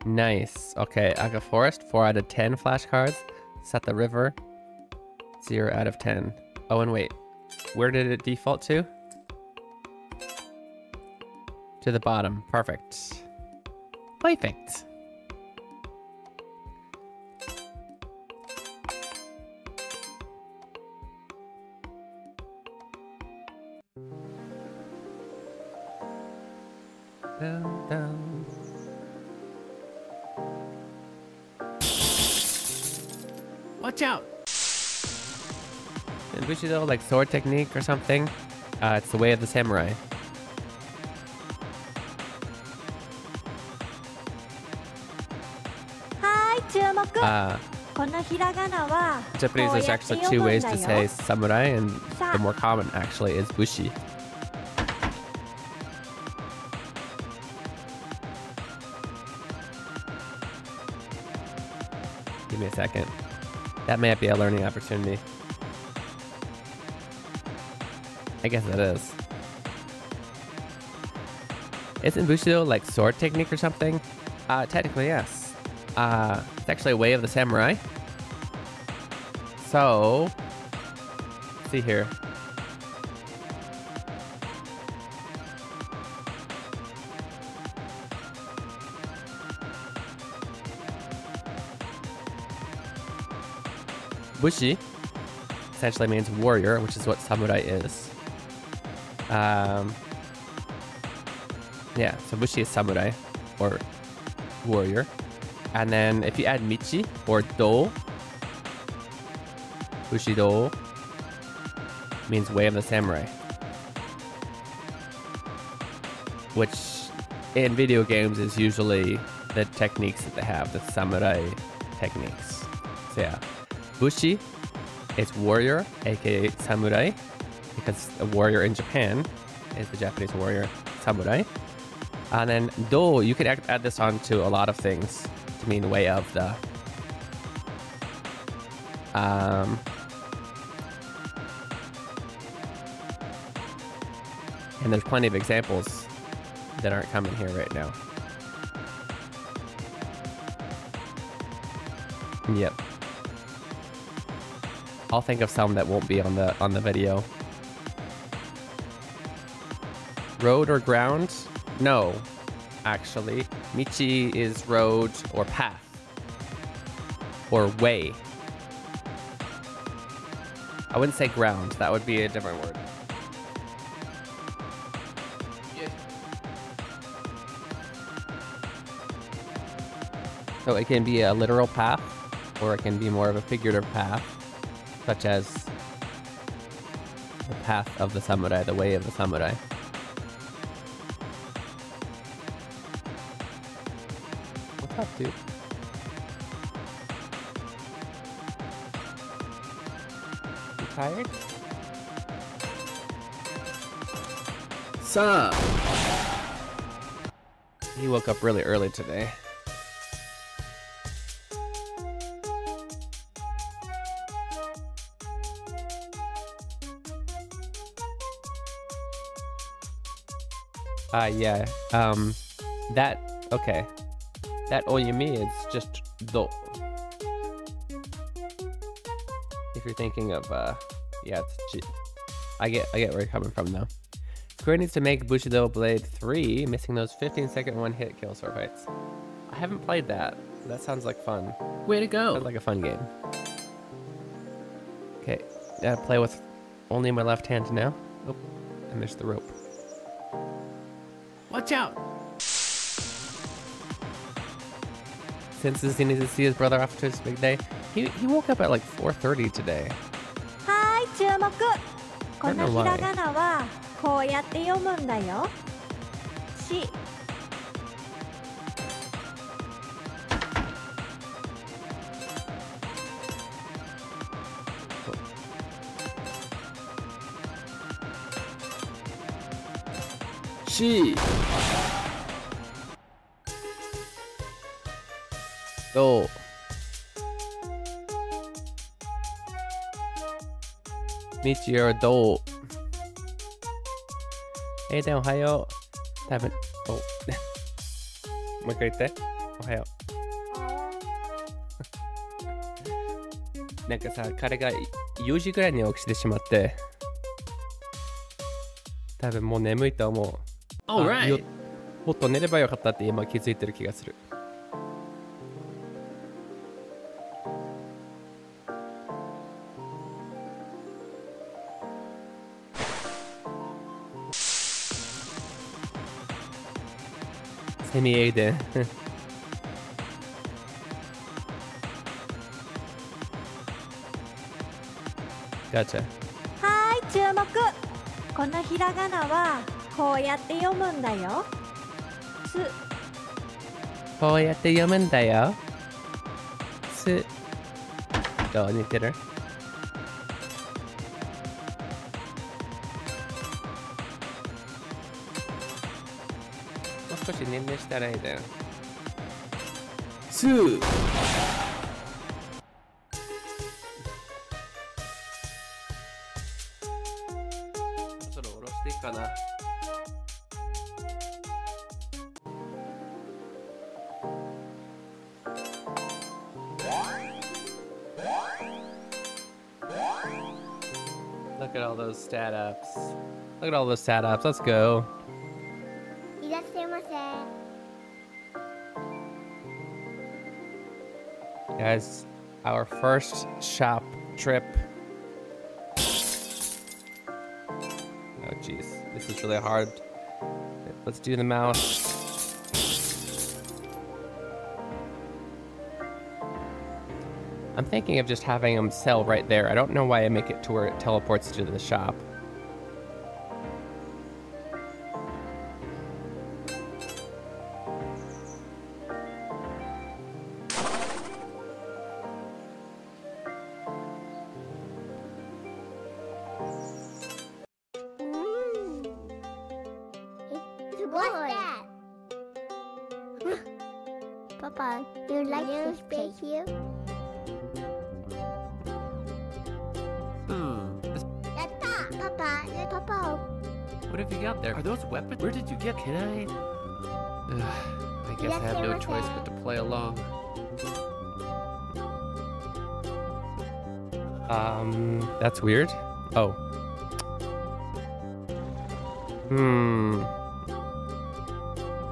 Nice. Okay, Aga Forest, 4 out of 10 flashcards. Set the river, 0 out of 10. Oh, and wait. Where did it default to? To the bottom. Perfect. Perfect. Down, down. Watch out! In Bushido, like sword technique or something, it's the way of the samurai. Japanese, there's actually 2 ways to say samurai, and the more common actually is bushi. Give me a second. That might be a learning opportunity. I guess that is. Isn't Bushido like sword technique or something? Technically, yes. It's actually a way of the samurai. So, let's see here. Bushi essentially means warrior, which is what samurai is. Yeah, so Bushi is samurai, or warrior. And then if you add Michi, or Do, Bushido means way of the samurai. Which, in video games, is usually the techniques that they have, the samurai techniques. So yeah, Bushi is warrior, aka samurai, because a warrior in Japan is the Japanese warrior, samurai. And then Do, you could add this on to a lot of things to mean way of the. And there's plenty of examples that aren't coming here right now. Yep. I'll think of some that won't be on the video. Road or ground? No, actually. Michi is road or path. Or way. I wouldn't say ground. That would be a different word. So it can be a literal path, or it can be more of a figurative path, such as the path of the samurai, the way of the samurai. What's up, dude? You tired? Sup? He woke up really early today. Yeah, okay. That oyumi is just do. If you're thinking of, yeah, it's I get where you're coming from though. Square needs to make Bushido Blade 3, missing those 15-second one-hit kill sword fights. I haven't played that. That sounds like fun. Way to go. Sounds like a fun game. Okay, play with only my left hand now. Oh, I missed the rope. Watch out. Since he needs to see his brother off to his big day, he woke up at like 4:30 today. はーい、注目。こ I の don't ひ know ら why. がなはこうやって読むんだよ。し。She. So, Michi or Do. Hey, then, Ohayo. Haven't. Oh. もう一回言って。おはよう。なんかさ、彼が4時ぐらいに起きてしまって、多分もう眠いと思う。Alright. もっと寝ればよかったって今気づいてる気がする。セミエイデン。Gotcha. はーい、注目。このひらがなはこうやって読むんだよ。つ。こうやって読むんだよ。す。どう似てる？もう少し年齢したらいいだよ。Two. そろ下ろしていいかな。Look at all those stat ups. Look at all those stat ups. Let's go. いらっしゃいませ。Guys, our first shop trip. Oh jeez, this is really hard. Let's do the mouse. I'm thinking of just having them sell right there. I don't know why I make it to where it teleports to the shop. What's that? Papa, you like this space here? Hmm. Papa, What have you got there? Are those weapons? Where did you get? Can I? I guess I have no choice but to play along. That's weird. Oh.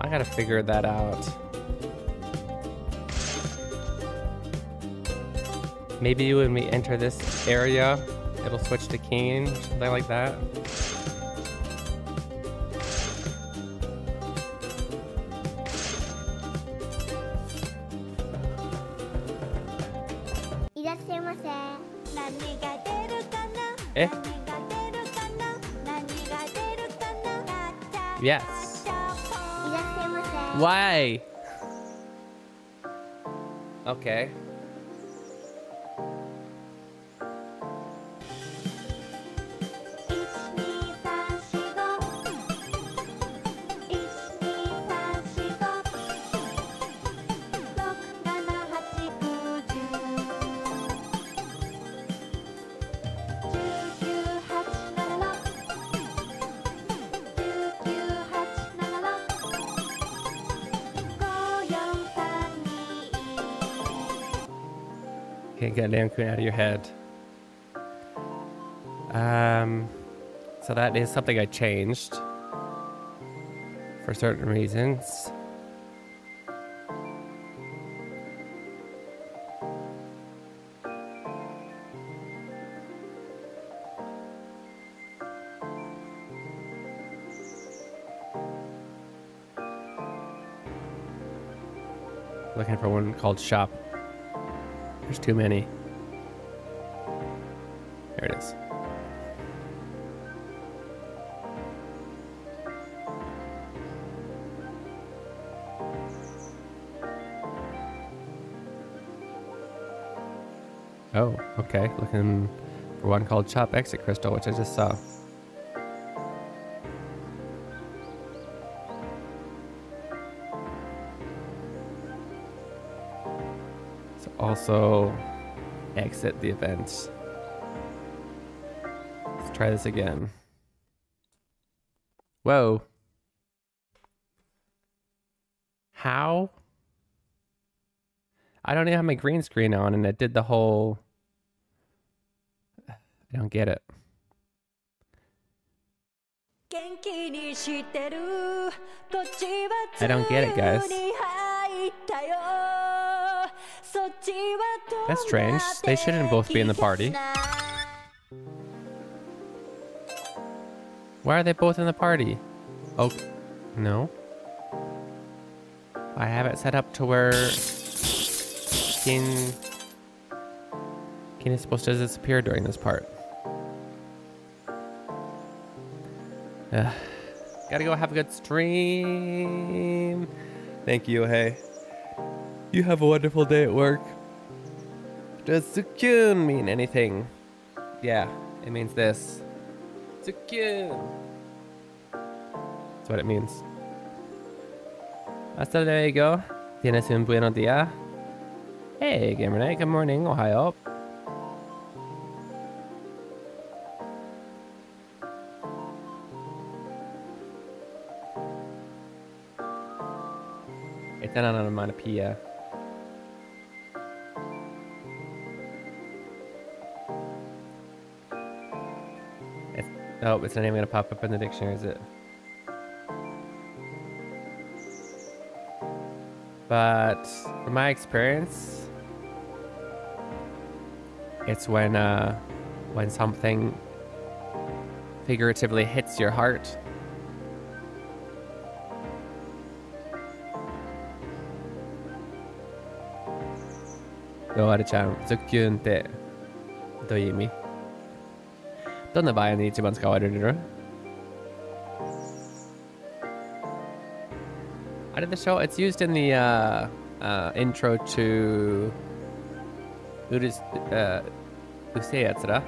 I gotta figure that out. Maybe when we enter this area, it'll switch to Keen, something like that. Eh? Yes. Why? Okay. Can't get Namcoon out of your head. So that is something I changed for certain reasons. Looking for one called Shop. There's too many. There it is. Oh, okay. Looking for one called Chop Exit Crystal, which I just saw. So also exit the event. Let's try this again. Whoa. How? I don't even have my green screen on and it did the whole... I don't get it. I don't get it, guys. That's strange. They shouldn't both be in the party. Why are they both in the party? Oh, no. I have it set up to where Kin is supposed to disappear during this part. Gotta go have a good stream. Thank you, hey. You have a wonderful day at work. Does Tsukun mean anything? Yeah, it means this. Tsukun. That's what it means. Hasta luego. Tienes un buen día. Hey, Gamer Night. Good morning. Ohio. Ito na naman na Pia. Oh, it's not even going to pop up in the dictionary, is it? But from my experience, it's when something figuratively hits your heart. Yo, Ari-chan, Zukyun ってどういう意味？どんな場合に一番使われる？あれでしょ? It's used in the intro to うるせえやつら?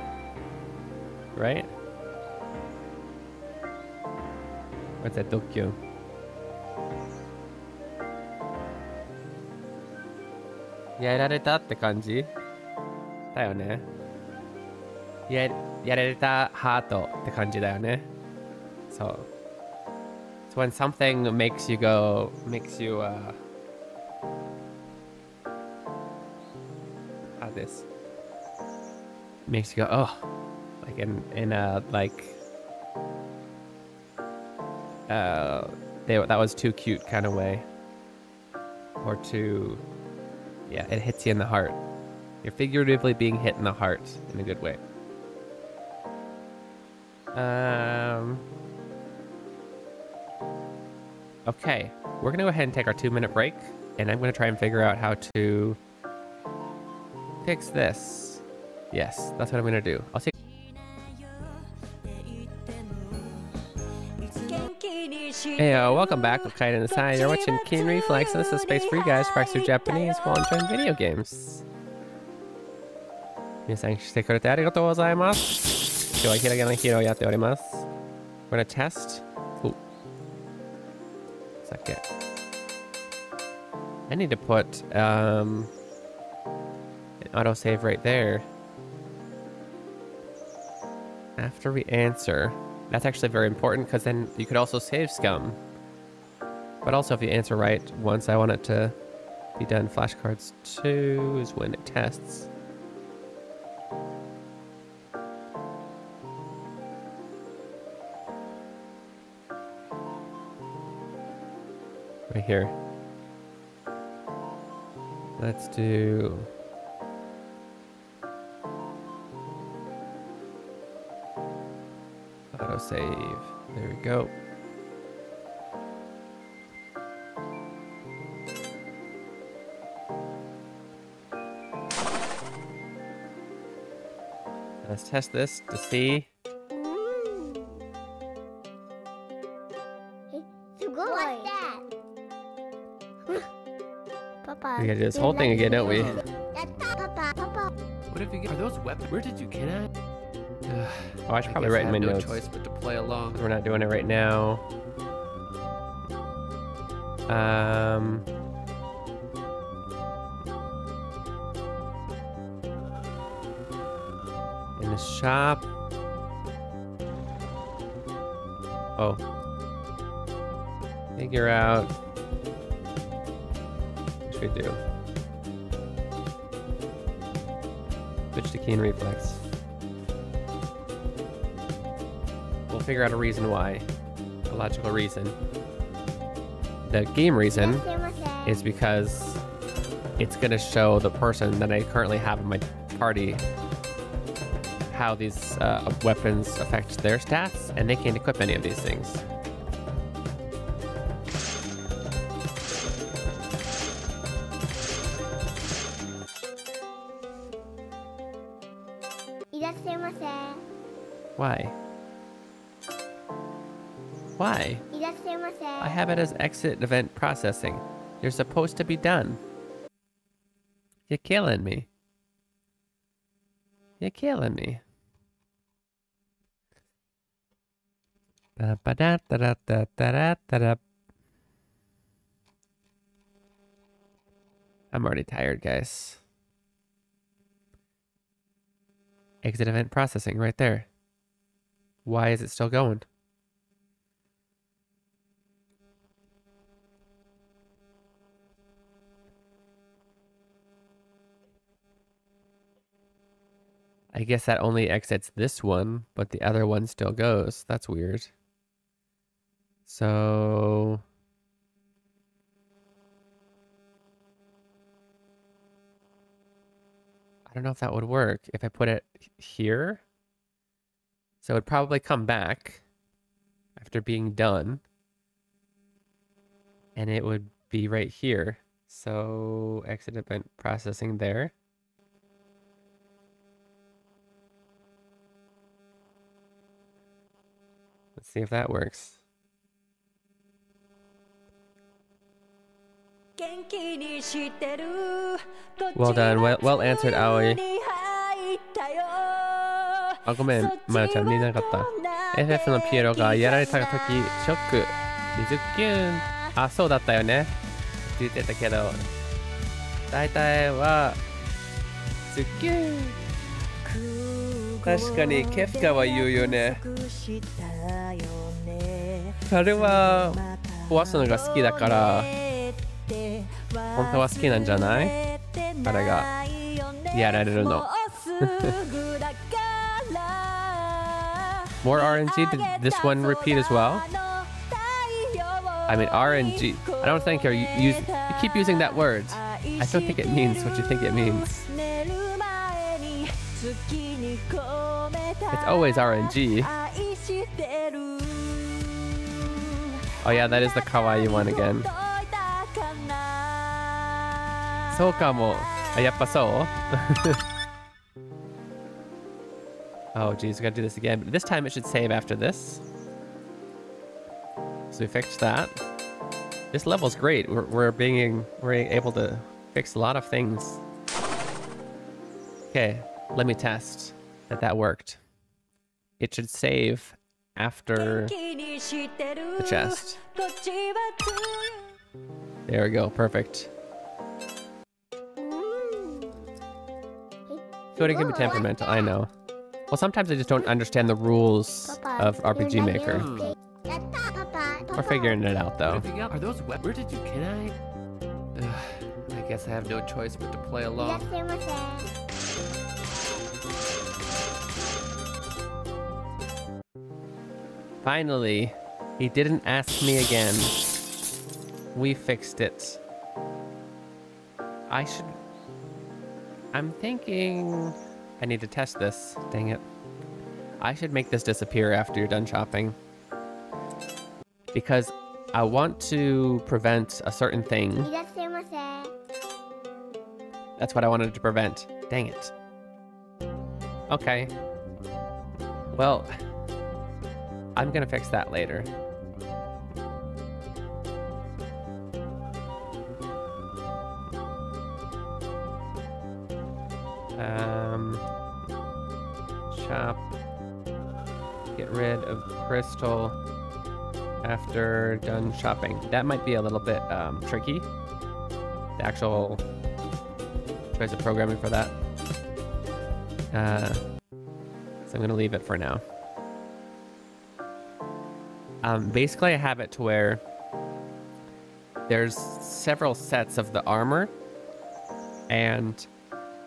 Right? What's that? ドッキュン。やられたって感じだよね。やられたハートって感じだよね。So it's when something makes you go, this makes you go, oh, like in a like that was too cute kind of way, or too, yeah, it hits you in the heart. You're figuratively being hit in the heart in a good way. Okay, we're gonna go ahead and take our 2-minute break, and I'm gonna try and figure out how to fix this. Yes, that's what I'm gonna do. I'll see. Hey, welcome back. Okay, inside. You're watching Keen Reflex, and this is a space for you guys to practice your Japanese while enjoying video games. 皆さんしてくれてありがとうございます。今日はひらがなヒーローをやっております。We're gonna test. Ooh. Second. I need to put an autosave right there. After we answer. That's actually very important because then you could also save scum. But also if you answer right once, I want it to be done. Flashcards 2 is when it tests. Right here. Let's do... Autosave. There we go. Let's test this to see. What's that? Papa. We gotta do this whole thing again, don't we? Papa. What have you got? Are those weapons? Where did you get at? Oh, I should probably write in my no notes. choice but to play along. We're not doing it right now. In the shop. Oh. Figure out. What should we do? Switch to Keen Reflex. We'll figure out a reason why. A logical reason. The game reason is because it's going to show the person that I currently have in my party how these weapons affect their stats, and they can't equip any of these things. Why? Why? I have it as exit event processing. You're supposed to be done. You're killing me. You're killing me. I'm already tired, guys. Exit event processing right there. Why is it still going? I guess that only exits this one, but the other one still goes. That's weird. So... I don't know if that would work if I put it here. So it would probably come back after being done. And it would be right here. So exit event processing there. Let's see if that works. Well done. Well answered, Aoi. あ、ごめん。まやちゃん見なかった。FF のピエロがやられたとき、ショック。リズキューン。あ、そうだったよね。って言ってたけど。大体は、ズキューン。確かにケフカは言うよね。彼は壊すのが好きだから本当は好きなんじゃない？彼がやられるの。More RNG? Did this one repeat as well? I mean RNG. I don't think you keep using that word. I don't think it means what you think it means. It's always RNG. Oh yeah, that is the kawaii one again. そうかも。やっぱそう? Oh geez, we gotta do this again. But this time it should save after this. So we fixed that. This level's great. We're able to fix a lot of things. Okay, let me test that worked. It should save after the chest. There we go, perfect. Coding can be temperamental, I know. Well, sometimes I just don't understand the rules of RPG Maker. We're figuring it out, though. Are those where did you can I guess I have no choice but to play along. Finally, he didn't ask me again. We fixed it. I'm thinking I need to test this. Dang it. I should make this disappear after you're done shopping. Because I want to prevent a certain thing. That's what I wanted to prevent. Dang it. Okay. Well, I'm gonna fix that later. Shop. Get rid of crystal after done shopping. That might be a little bit tricky. The actual choice of programming for that. So I'm gonna leave it for now. Basically I have it to where there's several sets of the armor, and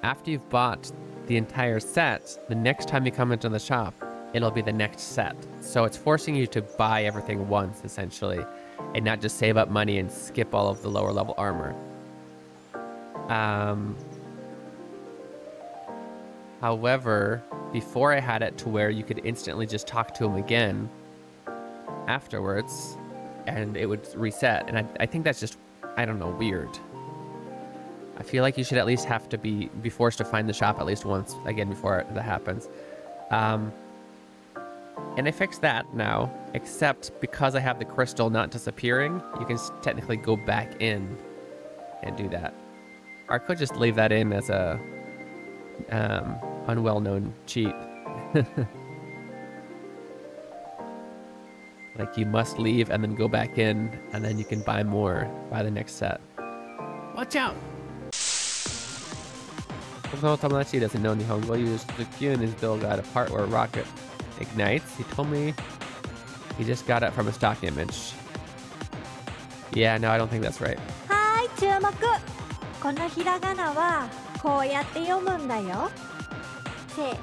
after you've bought the entire set, the next time you come into the shop, it'll be the next set. So it's forcing you to buy everything once, essentially, and not just save up money and skip all of the lower level armor. However, before I had it to where you could instantly just talk to him again afterwards, and it would reset. And I think that's just, I don't know, weird. I feel like you should at least have to be forced to find the shop at least once again before that happens. And I fixed that now, except because I have the crystal not disappearing, you can technically go back in and do that. Or I could just leave that in as a unwell-known cheat. Like you must leave and then go back in, and then you can buy more by the next set. Watch out! 僕の友達 doesn't know Nihongo. He used the Q in his bill got a part where a rocket ignites. He told me he just got it from a stock image. Yeah, no, I don't think that's right. はーい、注目。このひらがなはこうやって読むんだよ。せ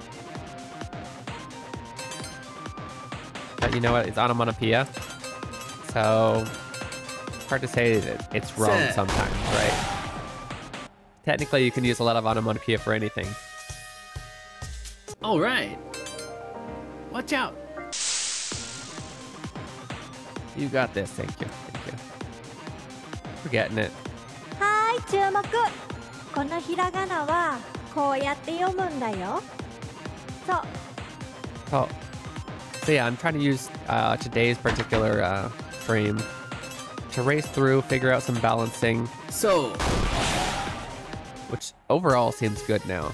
But you know what? It's onomatopoeia. So, hard to say that it's wrong sometimes, right? Technically, you can use a lot of onomatopoeia for anything. All right. Watch out. You got this. Thank you. Thank you. We're getting it. はーい、注目。このひらがなはこうやって読むんだよ。そう。 Oh. So yeah, I'm trying to use today's particular frame to race through, figure out some balancing. So, which overall seems good now.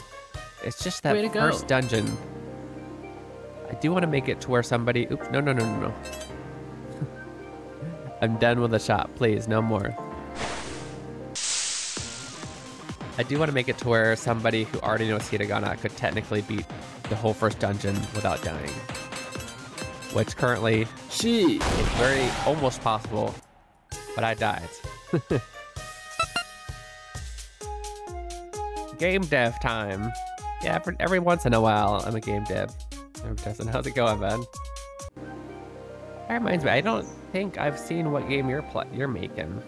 It's just that first dungeon. I do want to make it to where somebody... Oops, no. I'm done with the shop, please, no more. I do want to make it to where somebody who already knows Hiragana could technically beat the whole first dungeon without dying. Which currently is very almost possible, but I died. Game dev time. Yeah, every once in a while, I'm a game dev. How's it going, man? That reminds me, I don't think I've seen what game you're making.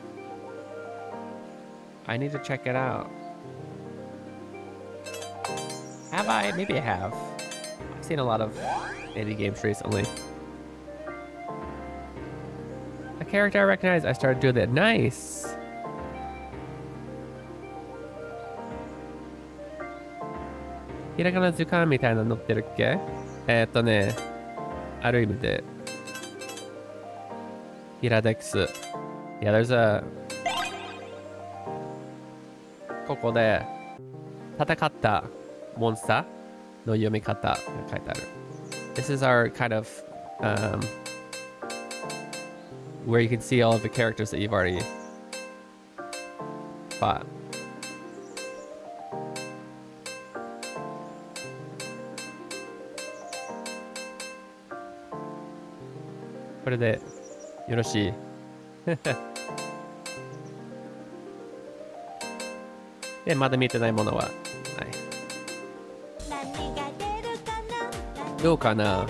I need to check it out. Have I? Maybe I have. I've seen a lot of indie games recently. A character I recognize, I started doing that. Nice! Hiragana 図鑑みたいなの載ってるっけ？ある意味で。Hiradex. Yeah, there's a... ここで戦ったモンスターの読み方が書いてある。This is our kind of where you can see all of the characters that you've already fought. What are they? よろしい。で、まだ見てないものはない。どうかな？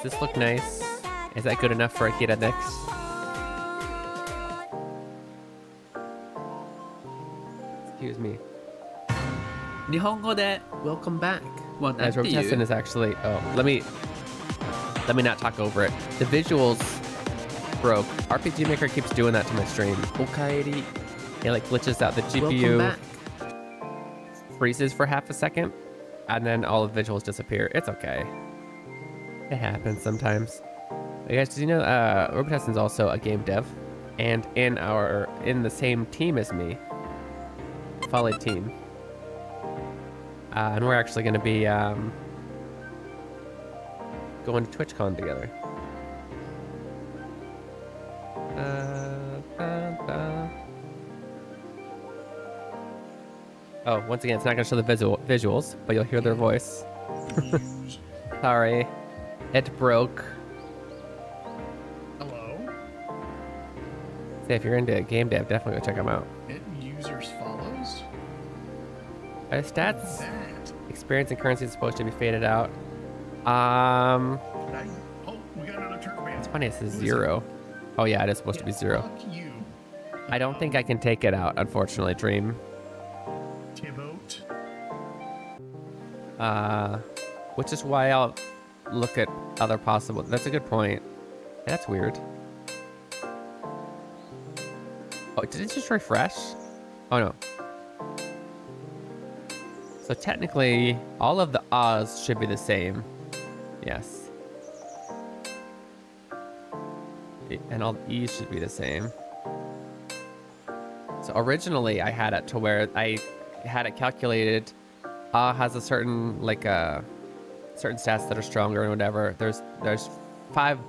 Does this look nice? Is that good enough for Akira Dex? Excuse me. 日本語で Welcome back. Well, As that's Rob Tesson is actually... Oh, let me not talk over it. The visuals broke. RPG Maker keeps doing that to my stream. Okaeri. It like glitches out. The GPU freezes for half a second, and then all the visuals disappear. It's okay. It happens sometimes. But guys, did you know Rob Tesson's also a game dev, and in the same team as me, Folly team, and we're actually going to be going to TwitchCon together. Oh, once again, it's not going to show the visuals, but you'll hear their voice. Sorry. It broke. Hello? Say, if you're into game dev, definitely go check them out. It users follows? Stats, That. experience, and currency is supposed to be faded out. Oh, we got another turf man. It's funny, it says 0. Oh yeah, it is supposed to be 0. Fuck you. I don't think I can take it out, unfortunately, Dream. Tivote. Which is why I'll look at other possible... That's a good point. That's weird. Oh, did it just refresh? Oh no. So technically, all of the A's should be the same. Yes. And all the E's should be the same. So originally I had it to where I had it calculated. Has a certain certain stats that are stronger and whatever. There's 5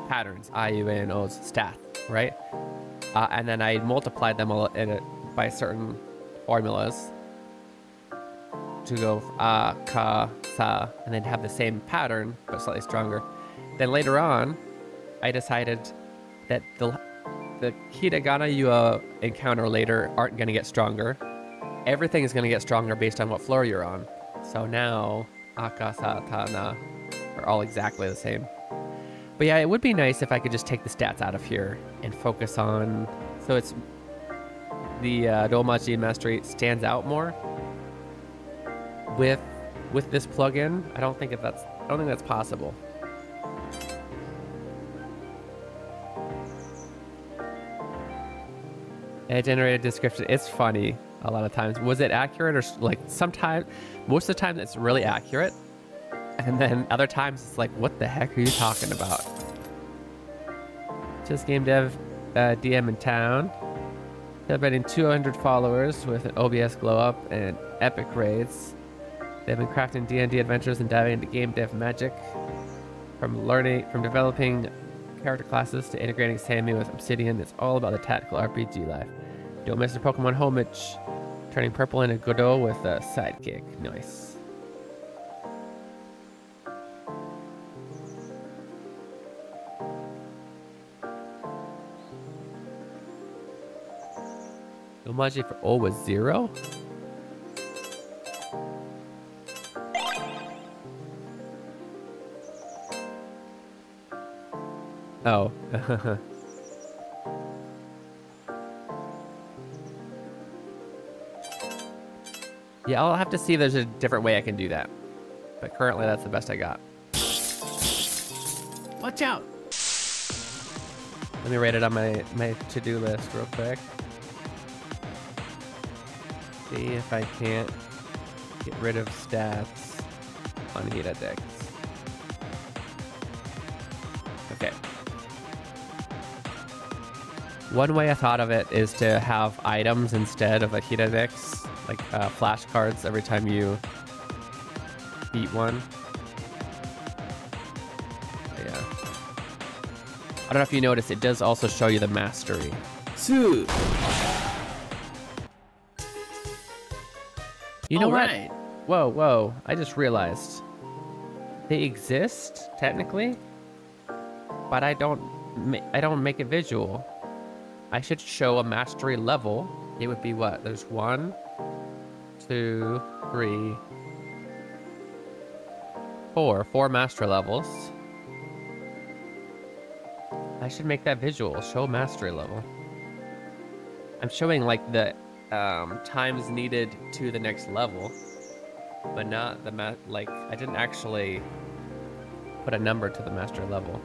patterns, I, U, A, and O's stat, right? And then I multiplied them all by certain formulas to go ka, sa, and then have the same pattern but slightly stronger. Then later on, I decided that the hiragana you encounter later aren't going to get stronger. Everything is going to get stronger based on what floor you're on. So now, aka, sa, ta, na are all exactly the same. But yeah, it would be nice if I could just take the stats out of here and focus on... So it's... The Domaji Mastery stands out more with this plugin. I don't think that's possible. It generated description. It's funny a lot of times. Was it accurate or like sometimes? Most of the time it's really accurate, and then other times it's like, what the heck are you talking about? Just game dev DM in town. Celebrating 200 followers with an OBS glow up and epic raids. They've been crafting D&D adventures and diving into game dev magic. From developing character classes to integrating Sammy with Obsidian, it's all about the tactical RPG life. Don't miss your Pokemon homage Turning purple into Godot with a sidekick. Nice. Omaji for O was 0? Oh. Yeah, I'll have to see if there's a different way I can do that. But currently, that's the best I got. Watch out! Let me write it on my to-do list real quick. See if I can't get rid of stats on Hiragana. Okay. One way I thought of it is to have items instead of a Hiragana, like flashcards every time you beat one. But yeah. I don't know if you noticed, it does also show you the mastery. Su. You know what? Whoa, whoa. I just realized. They exist, technically. But I don't make it visual. I should show a mastery level. It would be what? There's 1, 2, 3, 4. 4 mastery levels. I should make that visual. Show mastery level. I'm showing like the times needed to the next level, but not the like I didn't actually put a number to the mastery level.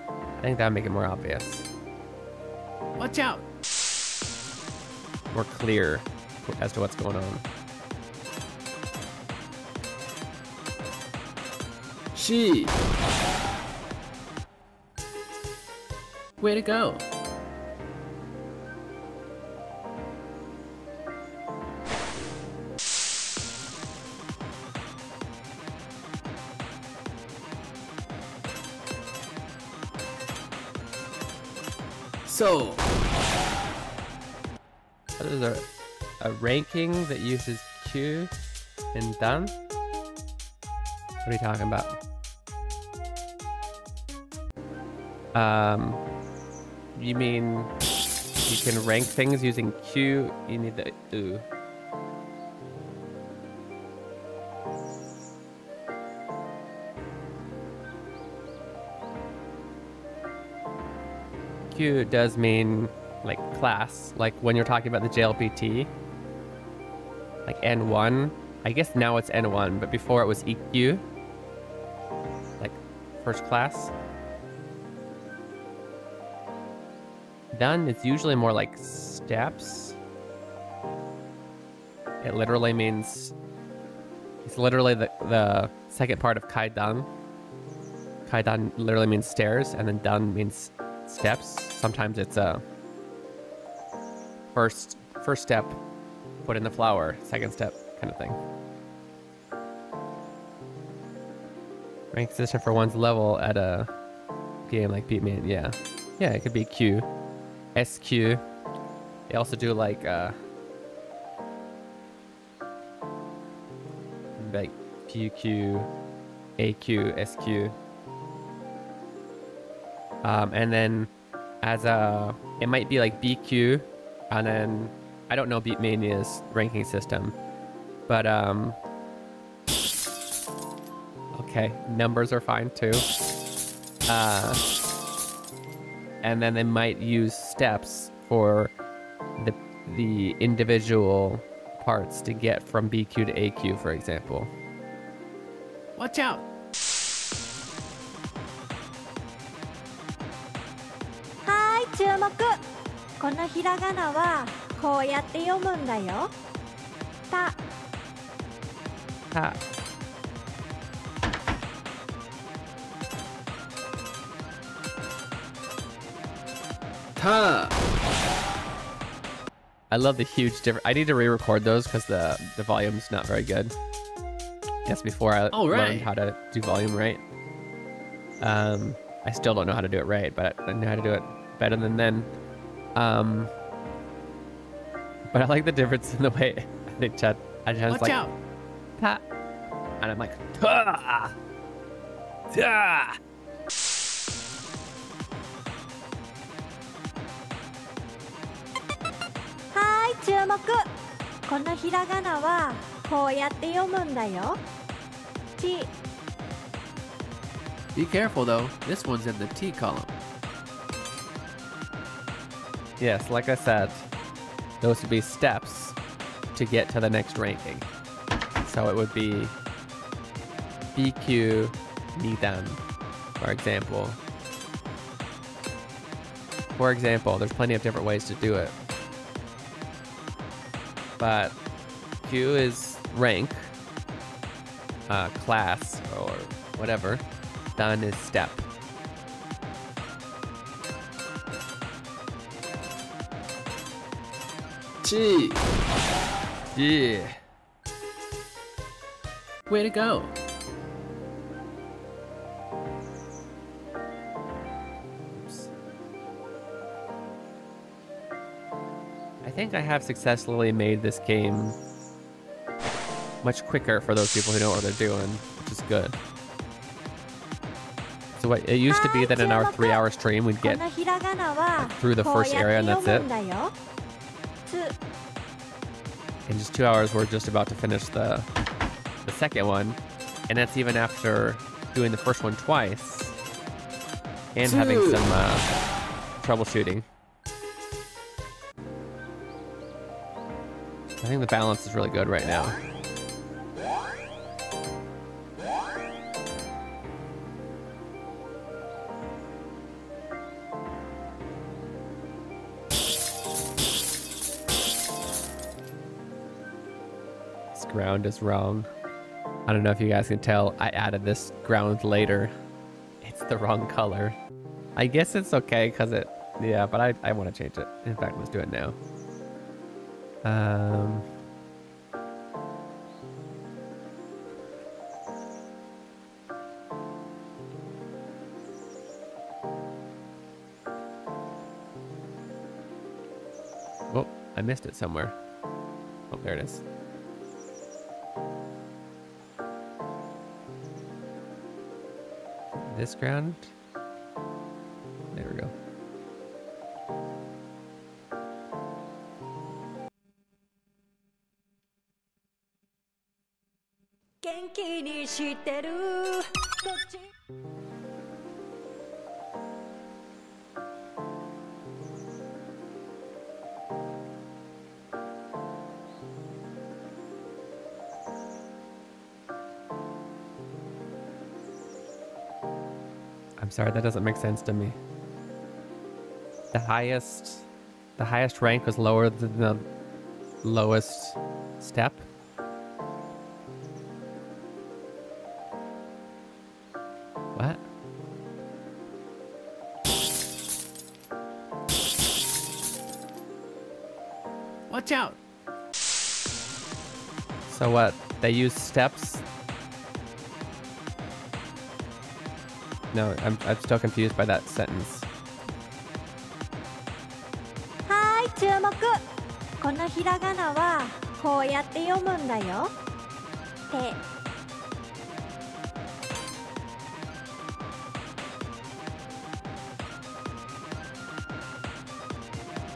I think that would make it more obvious. Watch out! More clear as to what's going on. She. Way to go. So, there's a ranking that uses Q and done. What are you talking about? You mean you can rank things using Q? You need the ooh. Q does mean like class, like when you're talking about the JLPT, like N1. I guess now it's N1, but before it was EQ, like first class. Done is usually more like steps. It literally means, it's literally the second part of Kaidan. Kaidan literally means stairs, and then Dan means steps. Sometimes it's a first step, put in the flower, second step kind of thing. Rank system for one's level at a game like Beatman, yeah. Yeah, it could be Q. SQ. They also do like PQ, AQ, SQ. And then as a, it might be like BQ, and then I don't know Beatmania's ranking system, but okay, numbers are fine too. And then they might use steps for the individual parts to get from BQ to AQ, for example. Watch out! Hi, 注目。このひらがなはこうやって読むんだよ。た。Ha. Ta. I love the huge difference. I need to re-record those because the volume's not very good. Guess before I learned how to do volume right. I still don't know how to do it right, but I know how to do it better than then. But I like the difference in the way they chat. I just Watch like, out! ta, and I'm like, ta, ta. はーい、注目。このひらがなはこうやって読むんだよ。ち、 Be careful though, this one's in the T column. Yes, like I said, those would be steps to get to the next ranking. So it would be BQ Nidan, for example. For example, there's plenty of different ways to do it. But Q is rank, class, or whatever. Dan is step. Gee, Yeah. way to go. I think I have successfully made this game much quicker for those people who know what they're doing, which is good. So what, it used to be that in our 3-hour stream we'd こ get のひらがなは through the こう first や area って and 読 that's む it. んだよ。つ、 In just 2 hours we're just about to finish the second one, and that's even after doing the first one twice and having some troubleshooting. I think the balance is really good right now. This ground is wrong. I don't know if you guys can tell, I added this ground later. It's the wrong color. I guess it's okay because it, yeah, but I want to change it. In fact, let's do it now. Oh, I missed it somewhere. Oh, there it is. This ground? There we go. I'm sorry, that doesn't make sense to me. The highest rank was lower than the lowest step. What? Watch out! So what? They use steps? No, I'm still confused by that sentence. はーい、注目。このひらがなはこうやって読むんだよ。て、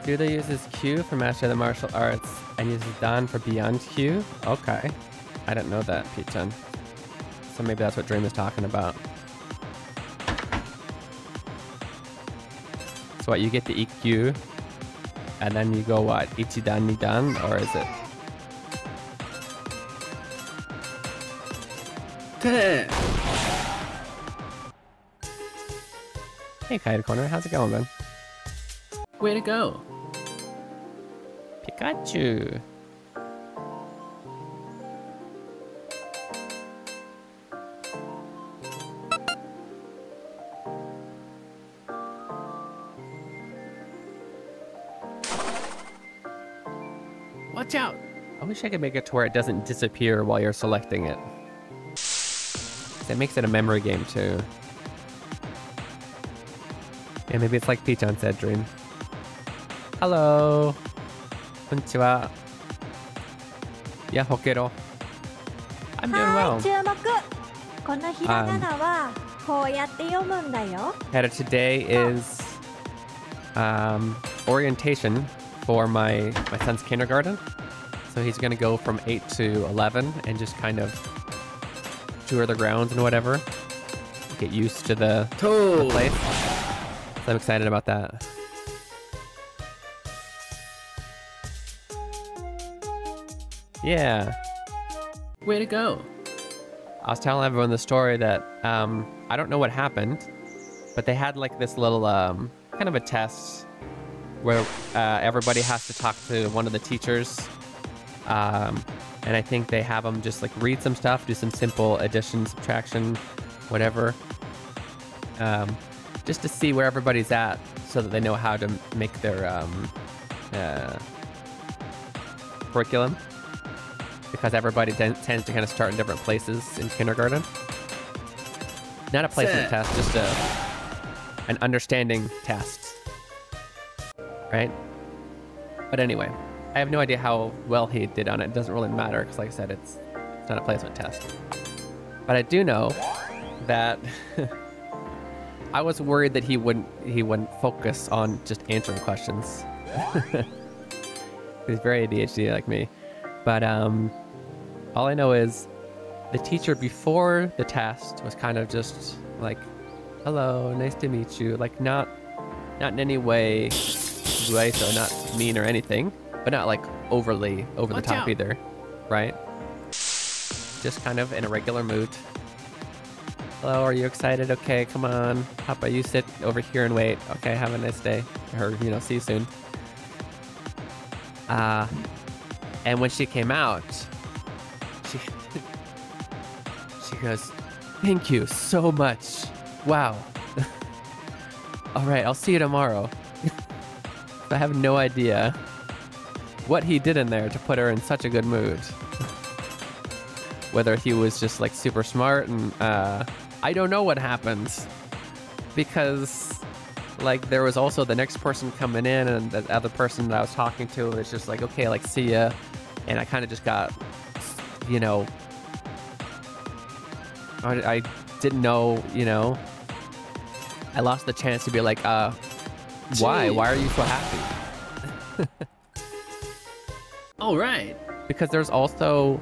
Duda uses Q for Master of the Martial Arts and uses Dan for Beyond Q? Okay. I didn't know that, Pete-chan. So maybe that's what Dream is talking about. So what, you get the EQ, and then you go what, Ichidan Nidan, or is it? Hey Kite Corner, how's it going, man? Way to go. Pikachu! Watch out! I wish I could make it to where it doesn't disappear while you're selecting it. That makes it a memory game too. Yeah, maybe it's like Peachon said, Dream. Hello! Konnichiwa. Yeah, Hokero. I'm doing は well. い、注目。このひらがなはこうやって読むんだよ。Headed today is orientation for my son's kindergarten. So he's gonna go from 8 to 11 and just kind of tour the grounds and whatever. Get used to the place. So I'm excited about that. Yeah. Way to go. I was telling everyone the story that I don't know what happened, but they had like this little kind of a test where everybody has to talk to one of the teachers. And I think they have them just like read some stuff, do some simple addition, subtraction, whatever. Just to see where everybody's at so that they know how to make their curriculum. Because everybody tends to kind of start in different places in kindergarten. Not a placement test, just an understanding test. Right? But anyway, I have no idea how well he did on it. It doesn't really matter because, like I said, it's not a placement test. But I do know that I was worried that he wouldn't focus on just answering questions. He's very ADHD like me. But all I know is the teacher before the test was kind of just like, hello, nice to meet you. Like not in any way, so not mean or anything, but not like overly over the top either, right? Just kind of in a regular mood. Hello, are you excited? Okay, come on. Papa, you sit over here and wait. Okay, have a nice day. Or, see you soon. And when she came out, she goes, thank you so much. Wow. All right, I'll see you tomorrow. I have no idea what he did in there to put her in such a good mood. Whether he was just like super smart and I don't know what happened. Because like there was also the next person coming in and the other person that I was talking to was just like, okay, like see ya. And I kind of just got, I didn't know, I lost the chance to be like, why? Why are you so happy? All right. Because there's also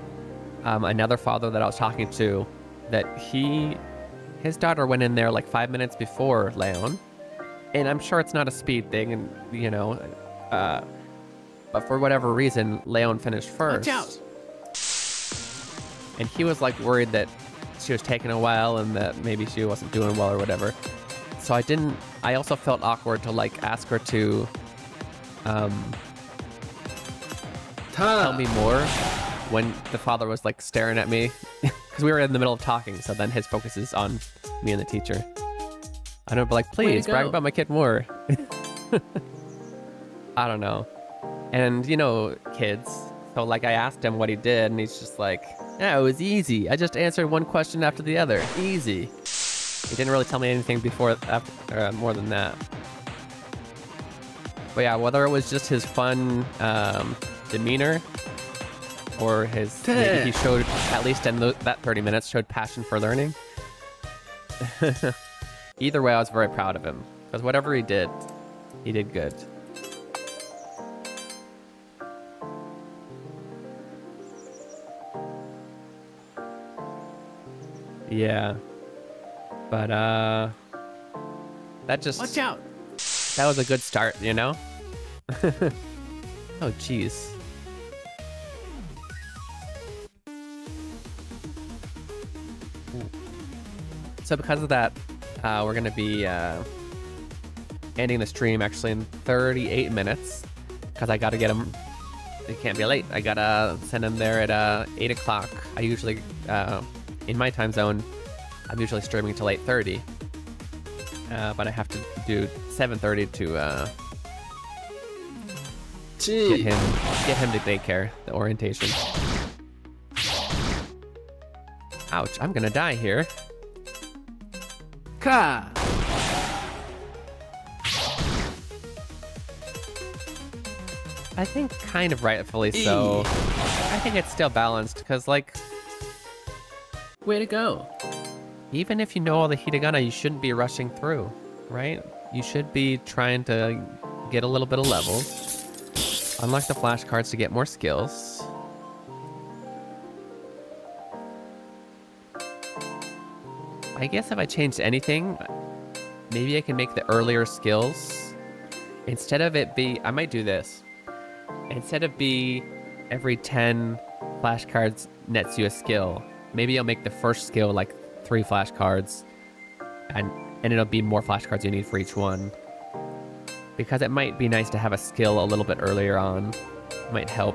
another father that I was talking to that his daughter went in there like 5 minutes before Leon. And I'm sure it's not a speed thing and, but for whatever reason, Leon finished first. Watch out. And he was like worried that she was taking a while and that maybe she wasn't doing well or whatever. So I also felt awkward to like ask her to tell me more when the father was like staring at me because we were in the middle of talking. So then his focus is on me and the teacher. I don't be like, please brag about my kid more. I don't know. And kids. So like I asked him what he did and he's just like, yeah, it was easy. I just answered one question after the other. Easy. He didn't really tell me anything more than that. But yeah, whether it was just his fun demeanor or maybe he showed, at least in that 30 minutes, showed passion for learning. Either way, I was very proud of him. Because whatever he did good. Yeah. But, that just... Watch out! That was a good start, Oh, jeez. So because of that, we're going to be ending the stream actually in 38 minutes. Because I got to get him... It can't be late. I got to send him there at 8 o'clock. I usually... in my time zone, I'm usually streaming till 8:30, but I have to do 7:30 to get him to daycare, the orientation. Ouch! I'm gonna die here. Ka. I think kind of rightfully so. I think it's still balanced because, like, Way to go. even if you know all the hiragana, you shouldn't be rushing through, right? You should be trying to get a little bit of levels, unlock the flashcards to get more skills. I guess if I changed anything, maybe I can make the earlier skills. Instead of it be, I might do this. Instead of be every 10 flashcards nets you a skill, maybe I'll make the first skill like 3 flashcards, and it'll be more flashcards you need for each one. Because it might be nice to have a skill a little bit earlier on. It might help.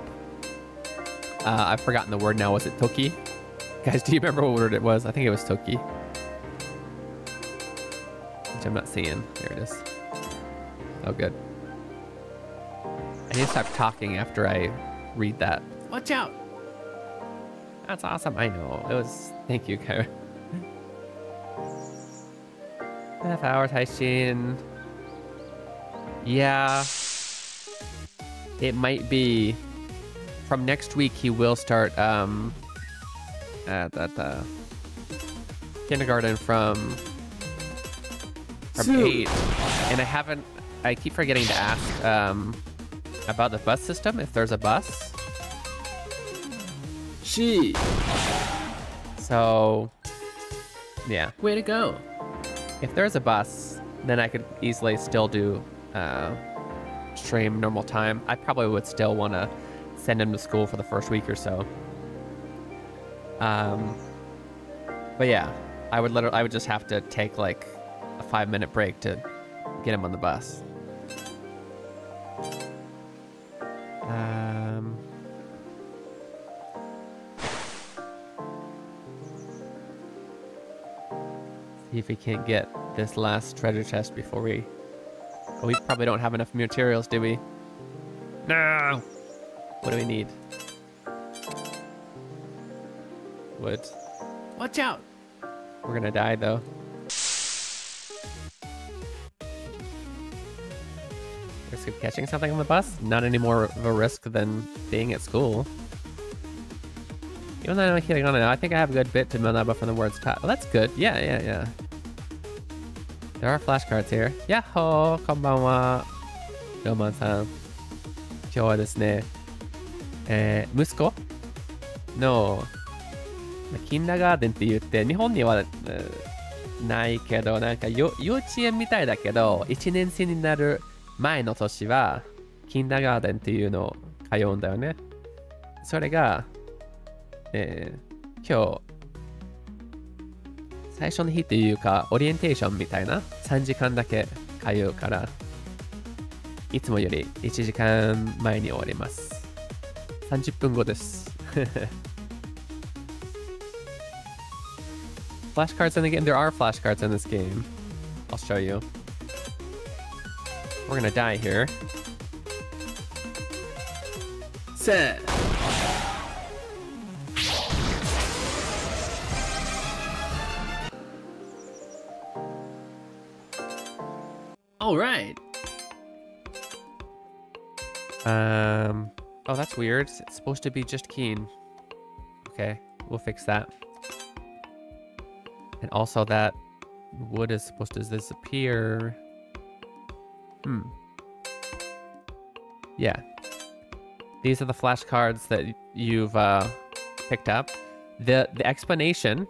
I've forgotten the word now. Was it Toki? Guys, do you remember what word it was? I think it was Toki. Which I'm not seeing. There it is. Oh, good. I need to stop talking after I read that. Watch out. That's awesome. I know. It was... Thank you, Karen. Half hour, Taishin. Yeah. It might be... From next week, he will start, kindergarten from 8. And I keep forgetting to ask, about the bus system, if there's a bus. She. So, yeah. Way to go. If there's a bus, then I could easily still do stream normal time. I probably would still want to send him to school for the first week or so. But yeah, I would just have to take like a 5-minute break to get him on the bus. See if we can't get this last treasure chest before we... Oh, we probably don't have enough materials, do we? No! What do we need? Wood. Watch out. We're gonna die, though. Risk of catching something on the bus? Not any more of a risk than being at school. Even though I know Hiragana, I think I have a good bit to Manaba from the words taught. Oh, that's good. Yeah. There are flashcards here. Yahoo! Konbanwa. Roman-san. 今日はですね、息子のキンダーガーデンって言って、日本にはないけど、なんか幼稚園みたいだけど、1年生になる前の年はキンダーガーデンっていうのを通うんだよね。それが、今日最初の日っていうかオリエンテーションみたいな3時間だけ通うから、いつもより1時間前に終わります。30分後です。Flashcards in the game? There are flashcards in this game. I'll show you. We're gonna die here. Set. All right. Oh, that's weird. It's supposed to be just Keen. Okay, we'll fix that. And also that wood is supposed to disappear. Yeah. These are the flashcards that you've picked up. The explanation,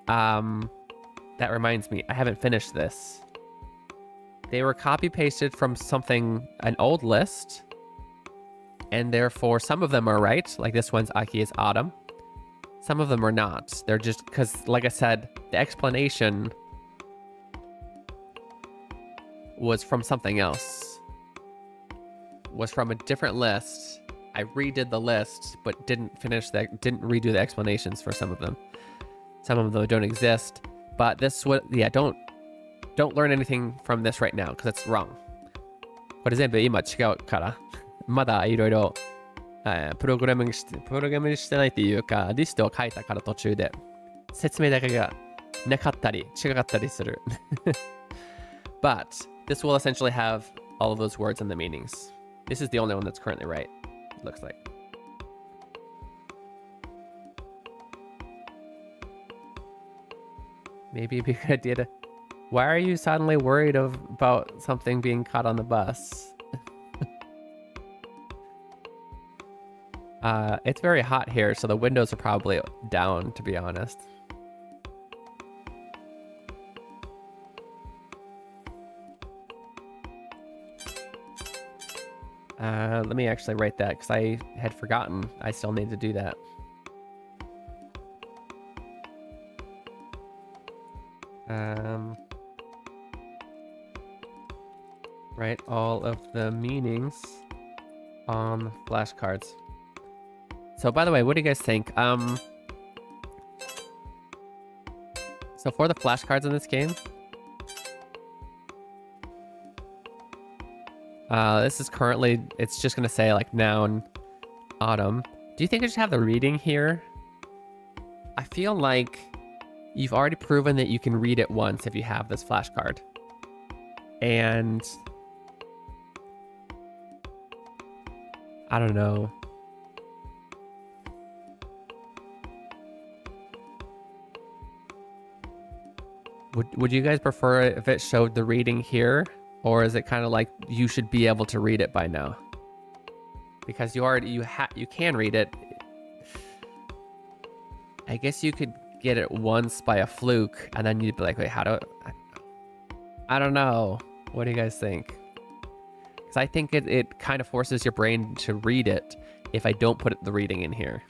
that reminds me, I haven't finished this. They were copy-pasted from something, an old list, and therefore some of them are right, like this one's Aki is autumn. Some of them are not. They're just, because like I said, the explanation was from something else. Was from a different list. I redid the list, but didn't redo the explanations for some of them. Some of them don't exist, but this would, yeah, don't learn anything from this right now, because it's wrong. これ全部今違うから。まだいろいろプログラミングしてないっていうか、リストを書いたから途中で。説明だけがなかったり、違かったりする。But this will essentially have all of those words and the meanings. This is the only one that's currently right, it looks like. Maybe it'd be a good idea to... Why are you suddenly worried about something being caught on the bus? It's very hot here, so the windows are probably down, to be honest. Let me actually write that, because I had forgotten. I still need to do that. Write all of the meanings on flashcards. So, by the way, what do you guys think? So for the flashcards in this game, this is currently, it's just gonna say like noun, autumn. Do you think I should have the reading here? I feel like you've already proven that you can read it once if you have this flashcard. And I don't know. Would you guys prefer it if it showed the reading here? Or is it kind of like you should be able to read it by now? Because you can read it. I guess you could get it once by a fluke, and then you'd be like, wait, how do I don't know. What do you guys think? Because I think it kind of forces your brain to read it if I don't put the reading in here.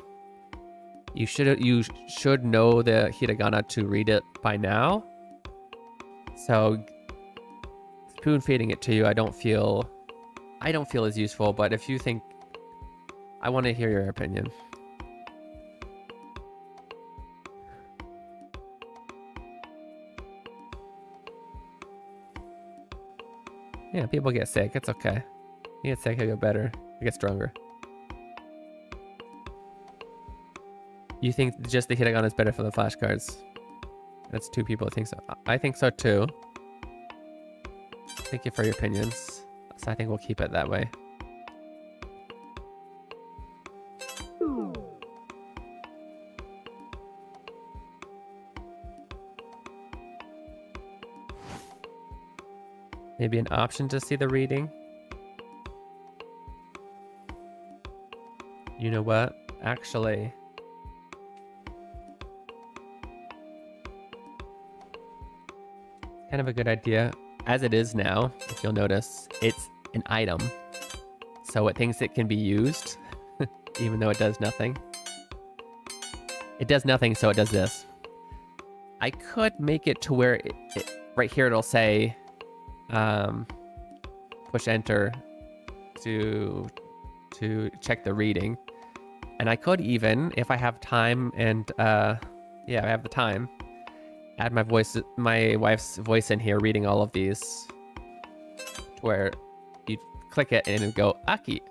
You should know the hiragana to read it by now. So spoon feeding it to you, I don't feel as useful, but if you think, I want to hear your opinion. Yeah, people get sick. It's okay. You get sick, you get better. You get stronger. You think just the hiragana is better for the flashcards? That's two people that think so. I think so too. Thank you for your opinions. So I think we'll keep it that way. Maybe an option to see the reading. You know what? Actually, kind of a good idea. As it is now, if you'll notice, it's an item. So it thinks it can be used, even though it does nothing. It does nothing, so it does this. I could make it to where right here it'll say, push enter to check the reading. And I could even, if I have time and, yeah, I have the time, add my wife's voice in here reading all of these, to where you click it and it'd go, Aki.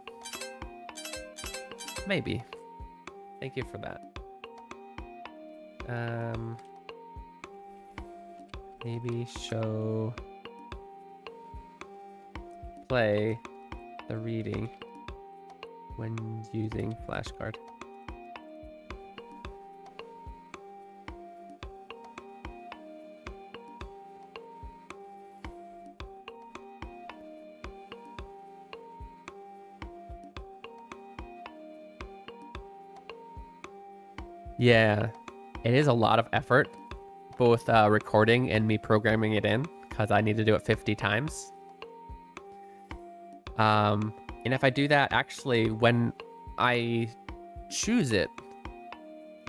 Maybe. Thank you for that. Maybe show play the reading when using flashcard. Yeah, it is a lot of effort, both recording and me programming it in, because I need to do it 50 times. And if I do that, actually, when I choose it,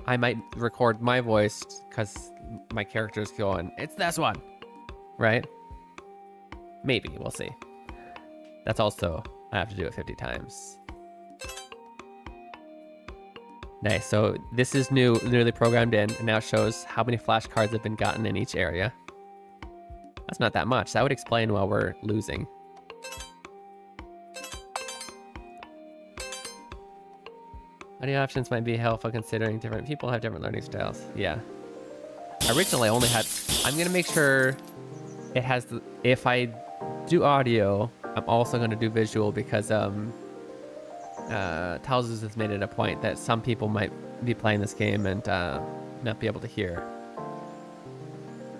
I might record my voice, because my character's going, it's this one, right? Maybe, we'll see. That's also, I have to do it 50 times. Nice, so this is newly programmed in, and now shows how many flashcards have been gotten in each area. That's not that much. That would explain why we're losing. Audio options might be helpful considering different people have different learning styles. Yeah. Originally I only had, I'm gonna make sure it has the, if I do audio, I'm also going to do visual because Talzus has made it a point that some people might be playing this game and not be able to hear.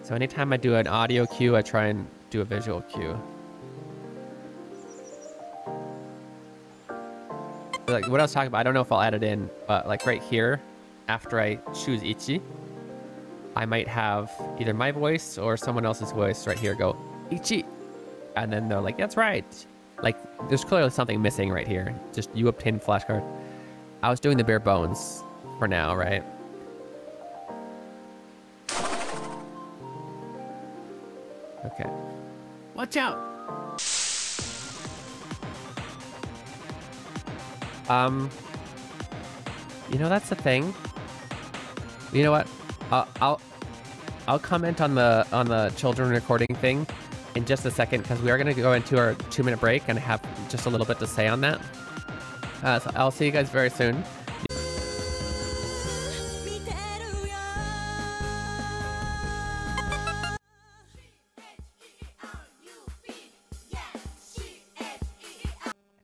So anytime I do an audio cue, I try and do a visual cue. Like what I was talking about, I don't know if I'll add it in, but like right here, after I choose Ichi, I might have either my voice or someone else's voice right here go, Ichi! And then they're like, that's right. Like, there's clearly something missing right here. Just, you obtained flashcard. I was doing the bare bones for now, right? Okay. Watch out! You know, that's the thing. You know what? I'll comment on the children recording thing in just a second, because we are going to go into our 2-minute break and have just a little bit to say on that. So I'll see you guys very soon.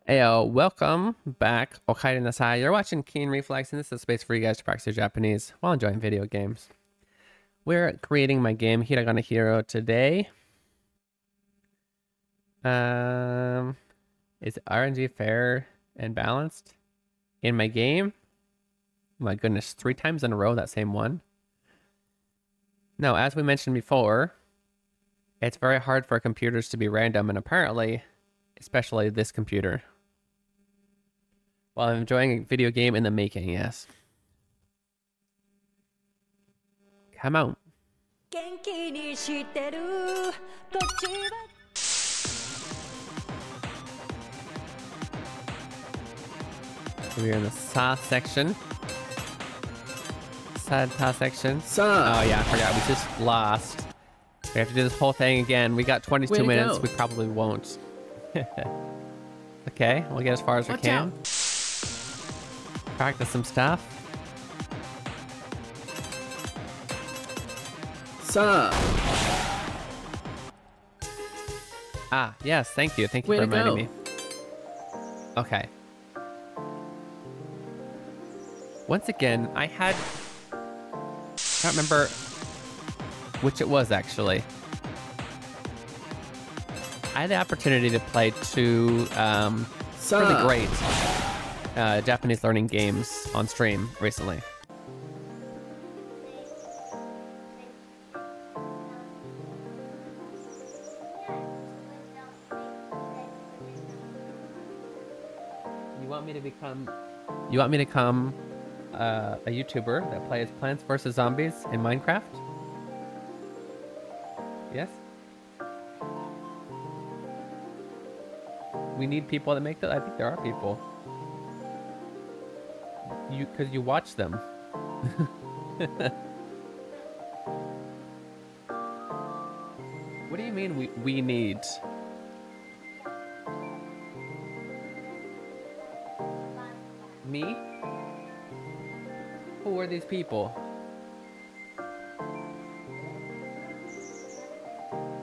Heyo, welcome back. Okaide Nasai. You're watching Keen Reflex, and this is a space for you guys to practice your Japanese while enjoying video games. We're creating my game Hiragana Hero today. Is RNG fair and balanced in my game? My goodness, 3 times in a row, that same one. No, as we mentioned before, it's very hard for computers to be random, and apparently, especially this computer. Well, I'm enjoying a video game in the making, yes. Come on. We're in the Sa section. Ta section. Sa. Oh yeah, I forgot. We just lost. We have to do this whole thing again. We got 22 minutes. We probably won't. Okay, we'll get as far as we can. Practice some stuff. Sa. Ah, yes, thank you. Thank you for reminding me. Okay. Once again, I don't remember which it was actually. I had the opportunity to play 2 really great Japanese learning games on stream recently. You want me to become a YouTuber that plays Plants vs. Zombies in Minecraft? Yes? We need people that make that. I think there are people. Because you watch them. What do you mean we need? Me? Who are these people?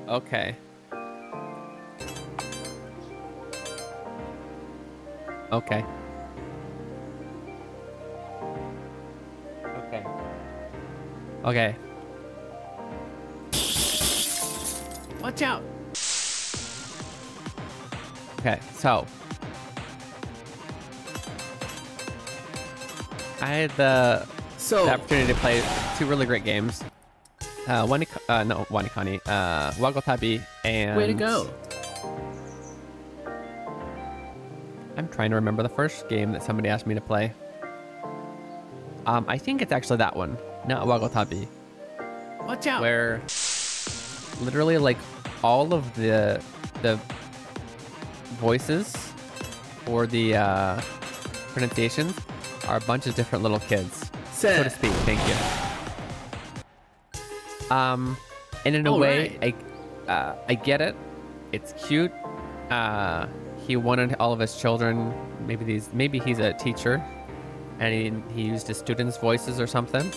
Okay. Okay. Okay. Okay. Watch out! Okay, so I had the opportunity to play 2 really great games. Wanikani, Wagotabi, and... Way to go! I'm trying to remember the first game that somebody asked me to play. I think it's actually that one, not Wagotabi. Watch out! Where literally like all of the voices for the pronunciations are a bunch of different little kids, so to speak. Thank you. And in a way, I get it. It's cute. He wanted all of his children. Maybe he's a teacher, and he used his students' voices or something,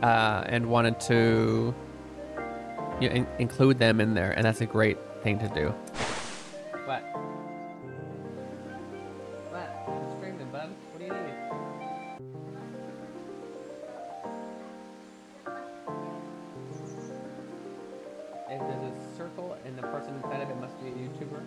and wanted to include them in there. And that's a great thing to do. What? What? I'm screaming, bud. What do you need? If there's a circle and the person inside of it must be a YouTuber.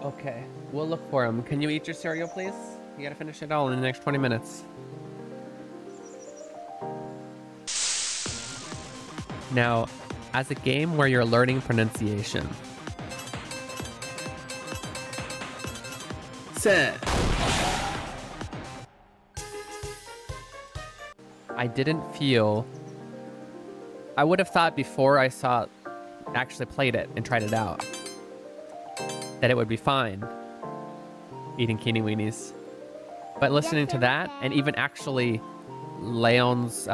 Okay, we'll look for him. Can you eat your cereal, please? You gotta finish it all in the next 20 minutes. Now, as a game where you're learning pronunciation. Set. I didn't feel... I would have thought before I actually played it and tried it out that it would be fine eating Keeny Weenies. But listening to that and even actually Leon's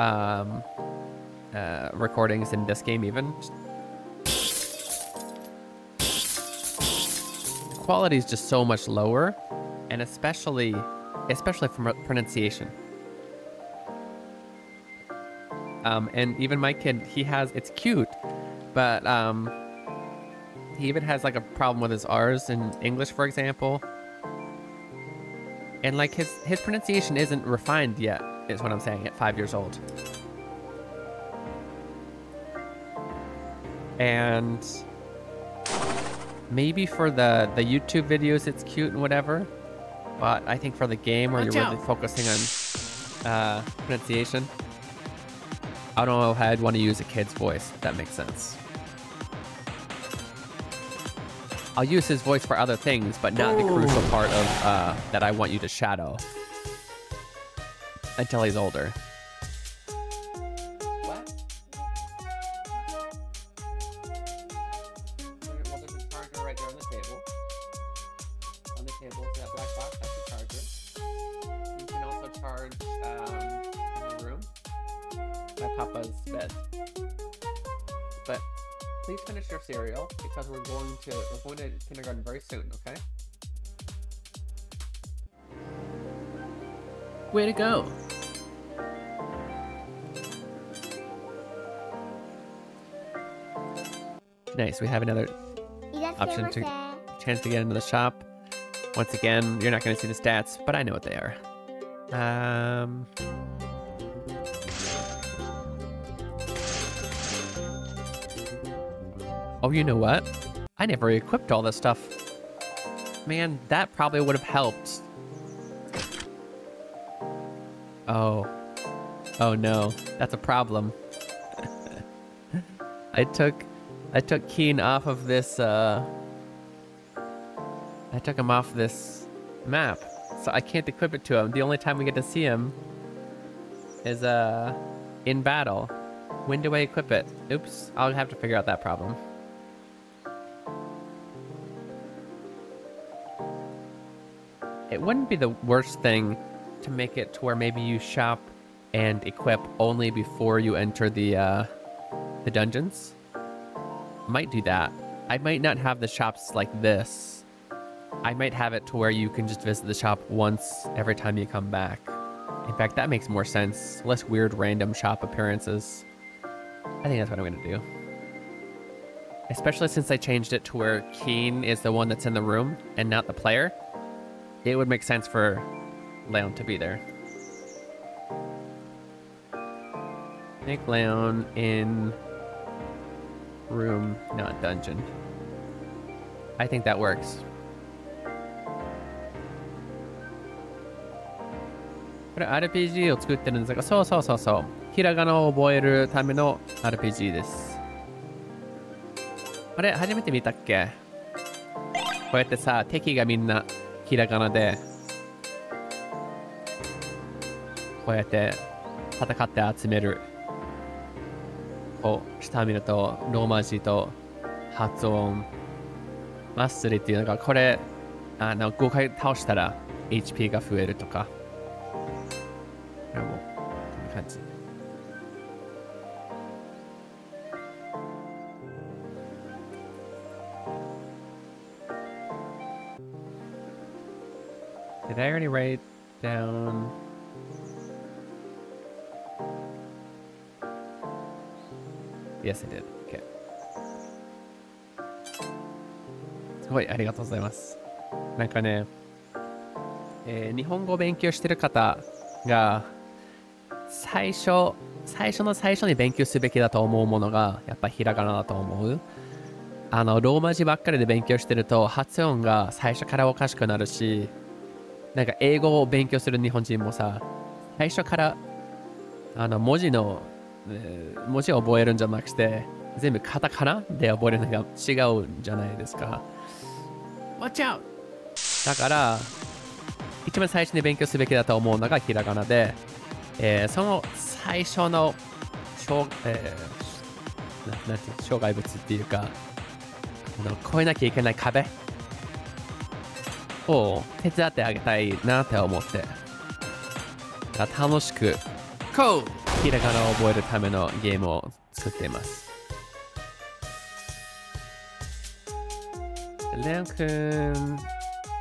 recordings in this game even, quality is just so much lower, and especially from pronunciation. And even my kid, it's cute, but he even has like a problem with his R's in English, for example. And like his pronunciation isn't refined yet, is what I'm saying, at 5 years old. And maybe for the YouTube videos it's cute and whatever, but I think for the game where you're really focusing on pronunciation, I don't know how I'd want to use a kid's voice, if that makes sense. I'll use his voice for other things, but not the crucial part of that I want you to shadow until he's older. What? Well, there's a charger right there on the table. On the table is that black box, that's the charger. You can also charge in the room by Papa's bed. But please finish your cereal because we're going to kindergarten very soon, okay? Way to go. Nice, we have another option chance to get into the shop. Once again, you're not going to see the stats, but I know what they are. Oh, you know what? I never equipped all this stuff. Man, that probably would have helped. Oh. Oh no, that's a problem. I took Keen off of this, I took him off this map, so I can't equip it to him. The only time we get to see him is, in battle. When do I equip it? Oops, I'll have to figure out that problem. It wouldn't be the worst thing to make it to where maybe you shop and equip only before you enter the dungeons. Might do that. I might not have the shops like this. I might have it to where you can just visit the shop once every time you come back. In fact, that makes more sense. Less weird random shop appearances. I think that's what I'm gonna do. Especially since I changed it to where Keen is the one that's in the room and not the player. It would make sense for Leon to be there. Make Leon in room, not dungeon. I think that works.これ RPG を作ってるんですが、そうそうそうそう。ひらがなを覚えるための RPG です。あれ、初めて見たっけ？こうやってさ、敵がみんなひらがなで、こうやって戦って集める。こう、下見ると、ローマ字と発音、マスタリーっていうのが、これ、5回倒したら HP が増えるとか。これも、こんな感じ。Did I already write down Yes, I did. Okay. すごい、ありがとうございます。なんかね、日本語を勉強してる方が、最初の最初に勉強すべきだと思うものが、やっぱひらがなだと思う。ローマ字ばっかりで勉強してると、発音が最初からおかしくなるし、なんか英語を勉強する日本人もさ、最初から文字を覚えるんじゃなくて、全部カタカナで覚えるのが違うんじゃないですか。Watch out! だから、一番最初に勉強すべきだと思うのがひらがなで、その最初の障害物っていうか、越えなきゃいけない壁を手伝ってあげたいなって思って、楽しくひらがなを覚えるためのゲームを作っています。レオンくん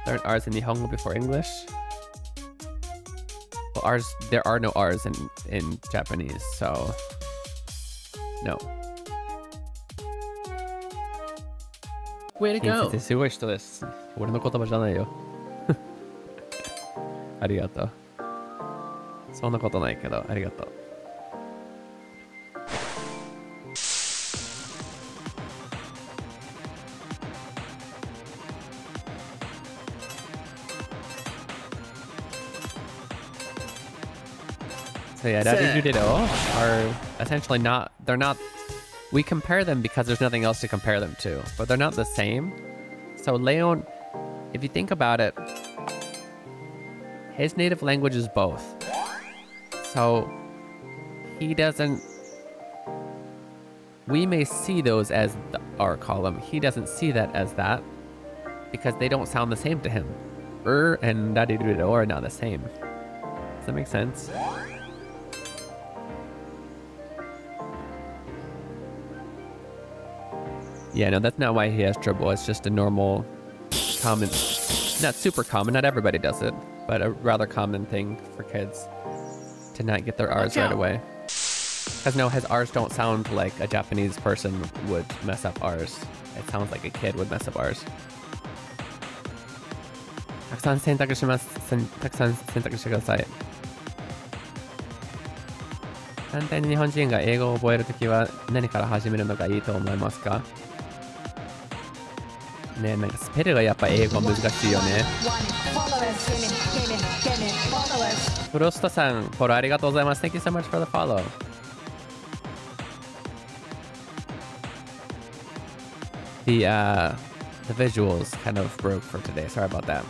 learn R's in Nihongo before English? Well, R's, there are no R's in Japanese, so no. Way to 親 go! 切すごい人です。俺の言葉じゃないよ。ありがとう。そんなことないけど、ありがとう。So yeah, Dadirudido are essentially not, they're not, we compare them because there's nothing else to compare them to, but they're not the same. So Leon, if you think about it, his native language is both. So he doesn't, we may see those as the R column. He doesn't see that as that because they don't sound the same to him. And Dadirudido are not the same. Does that make sense? Yeah, no, that's not why he has trouble. It's just a normal, common, not super common, not everybody does it, but a rather common thing for kids to not get their R's right away. Because no, his R's don't sound like a Japanese person would mess up R's. It sounds like a kid would mess up R's. たくさん選択します。たくさん選択してください。簡単に日本人が英語を覚えるときは何から始めるのがいいと思いますか？ねえ、なんかスペルがやっぱ英語難しいよね。フロストさん、フォローありがとうございます。Thank you so much for the follow. The visuals kind of broke for today. Sorry about that.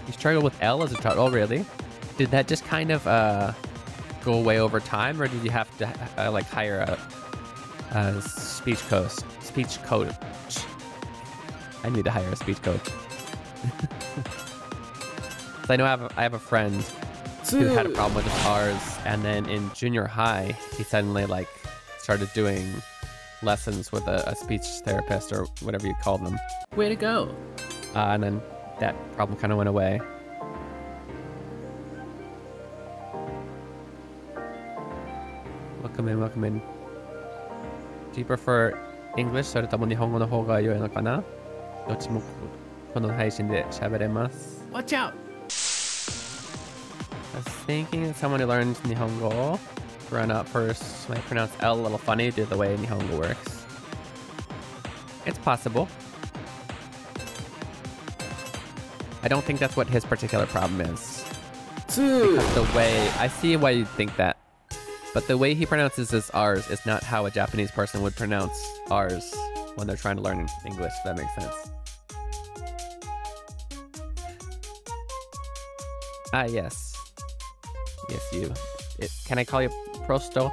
You struggled with L as a child? Oh, really? Did that just kind of go away over time, or did you have to like hire a speech coach? I need to hire a speech coach. I know I have a friend who had a problem with his R's, and then in junior high, he suddenly like started doing lessons with a speech therapist or whatever you call them. Way to go! And then that problem kind of went away. Welcome in, welcome in. Do you prefer English それとも日本語の方が良いのかな？どっちもこの配信で喋れます。Watch out! I was thinking someone who learns Nihongo run up first might pronounce L a little funny due to the way Nihongo works. It's possible. I don't think that's what his particular problem is. Because the way, I see why you think that, but the way he pronounces his R's is not how a Japanese person would pronounce R's when they're trying to learn English, if that makes sense. Ah, yes. Yes, you. Can I call you Prosto?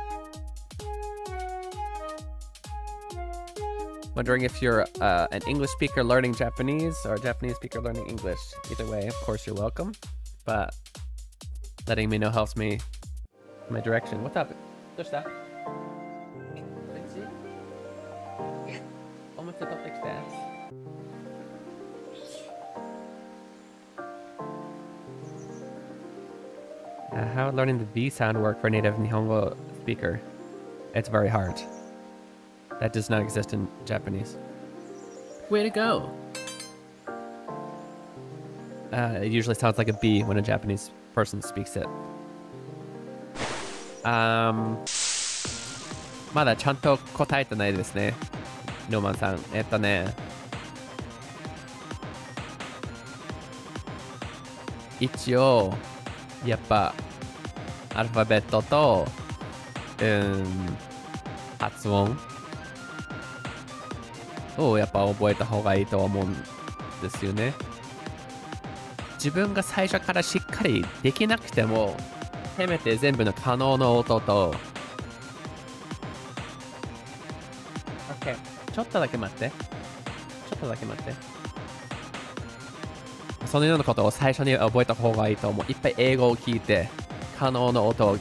Wondering if you're an English speaker learning Japanese or a Japanese speaker learning English. Either way, of course, you're welcome. But letting me know helps me in my direction. What's up? What's that? Almost the topic stats. How would learning the B sound work for a native Nihongo speaker? It's very hard. That does not exist in Japanese. Way to go. It usually sounds like a B when a Japanese person speaks it. まだちゃんと答えてないですね。ノーマンさん。一応、やっぱ、アルファベットと、発音をやっぱ覚えた方がいいと思うんですよね。自分が最初からしっかりできなくても、せめて全部の可能の音と、OK。ちょっとだけ待って。そのようなことを最初に覚えた方がいいと思う。いっぱい英語を聞いて、可能の音を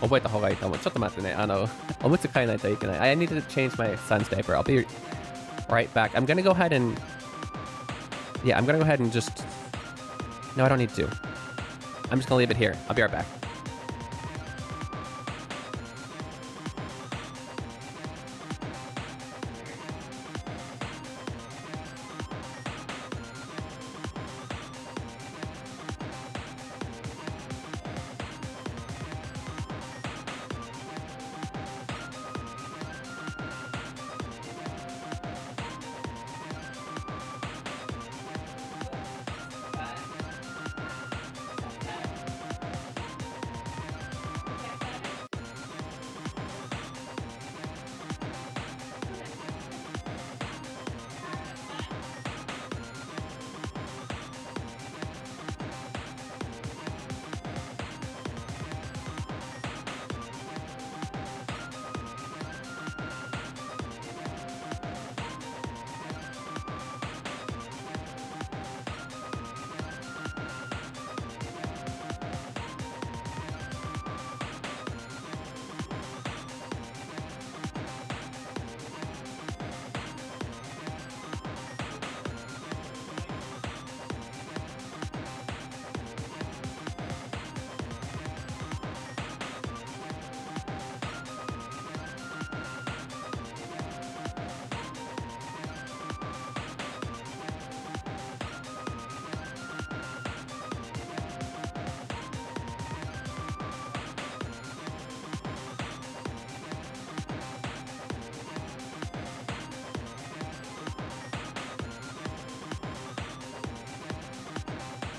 覚えた方がいいと思う。ちょっと待ってね。おむつ替えないといけない。I need to change my son's diaper. I'll be right back. I'm gonna go ahead and... Yeah, I'm gonna go ahead and just... No, I don't need to. I'm just gonna leave it here. I'll be right back.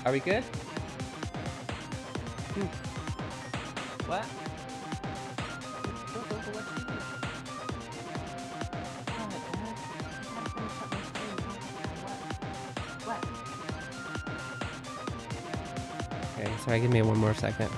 Are we good? What? Okay, sorry, give me one more second.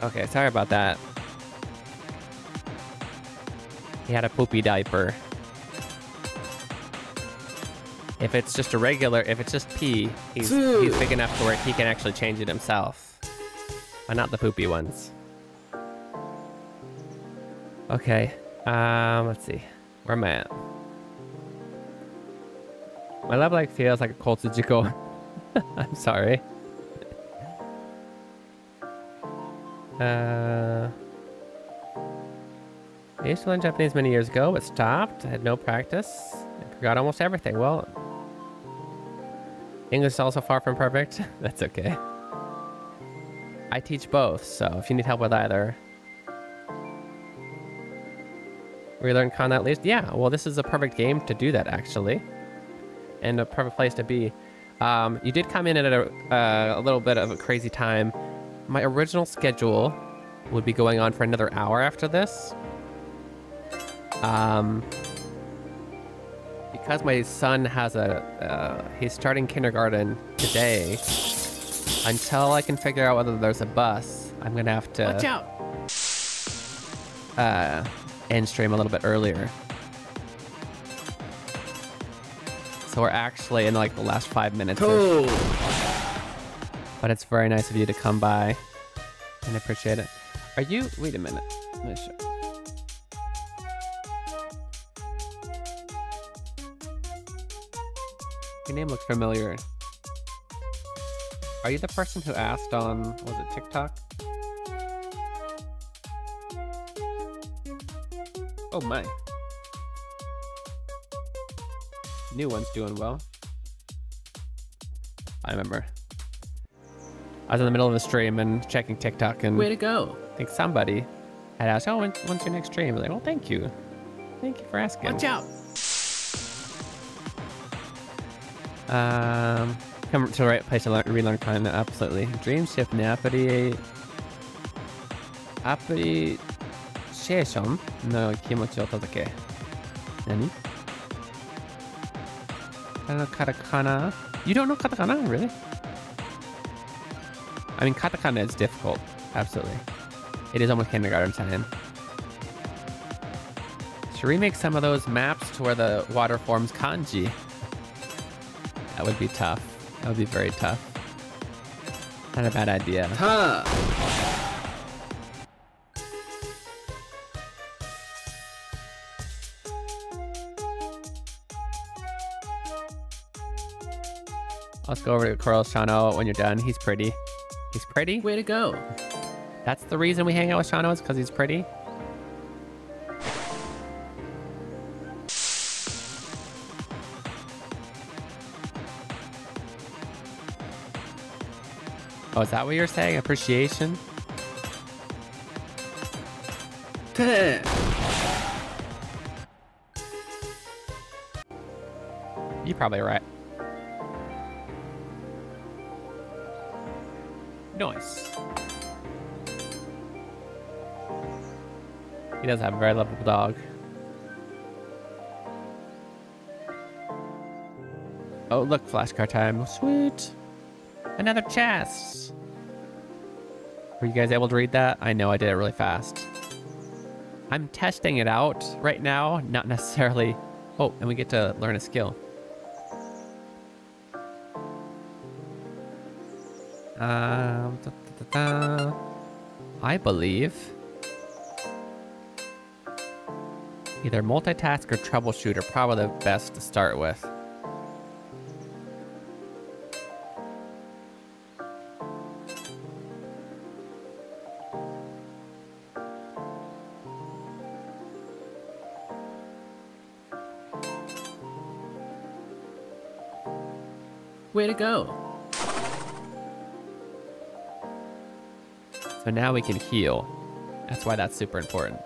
Okay, sorry about that. He had a poopy diaper. If it's just a regular, if it's just pee, he's big enough to where he can actually change it himself. But not the poopy ones. Okay, let's see. Where am I at? My love like feels like a cold Tsuchiko. I'm sorry. I used to learn Japanese many years ago, but stopped. I had no practice. I forgot almost everything. Well, English is also far from perfect. That's okay. I teach both, so if you need help with either. Relearn Kana at least? Yeah, well, this is a perfect game to do that, actually. And a perfect place to be. You did come in at a little bit of a crazy time. My original schedule would be going on for another hour after this. Because my son has he's starting kindergarten today, until I can figure out whether there's a bus, I'm gonna have to Watch out! end stream a little bit earlier. So we're actually in like the last 5 minutes. Cool. But it's very nice of you to come by, and I appreciate it. Are you? Wait a minute. Let me show. Your name looks familiar. Are you the person who asked on, was it TikTok? Oh my. New one's doing well. I remember. I was in the middle of a stream and checking TikTok, and Way to go. I think somebody had asked, "Oh, when's your next stream?" I was like, "Well, thank you. Thank you for asking." Watch out! Come to the right place to relearn Kana, absolutely. Dream shift ni appreciation no kimochi o todake. Nani? I don't know katakana. You don't know katakana? Really? I mean, katakana is difficult. Absolutely. It is almost kindergarten time. Should remake some of those maps to where the water forms kanji. That would be tough. That would be very tough. Not a bad idea. Huh. Let's go over to Coral Shano when you're done. He's pretty. He's pretty? Way to go. That's the reason we hang out with Shano, is because he's pretty? Oh, is that what you're saying? Appreciation? You're probably right. Nice. He does have a very lovable dog. Oh, look, flashcard time. Sweet. Another chest. Were you guys able to read that? I know I did it really fast. I'm testing it out right now, not necessarily... Oh, and we get to learn a skill. I believe either multitask or troubleshoot are probably the best to start with. Way to go. So now we can heal. That's why that's super important.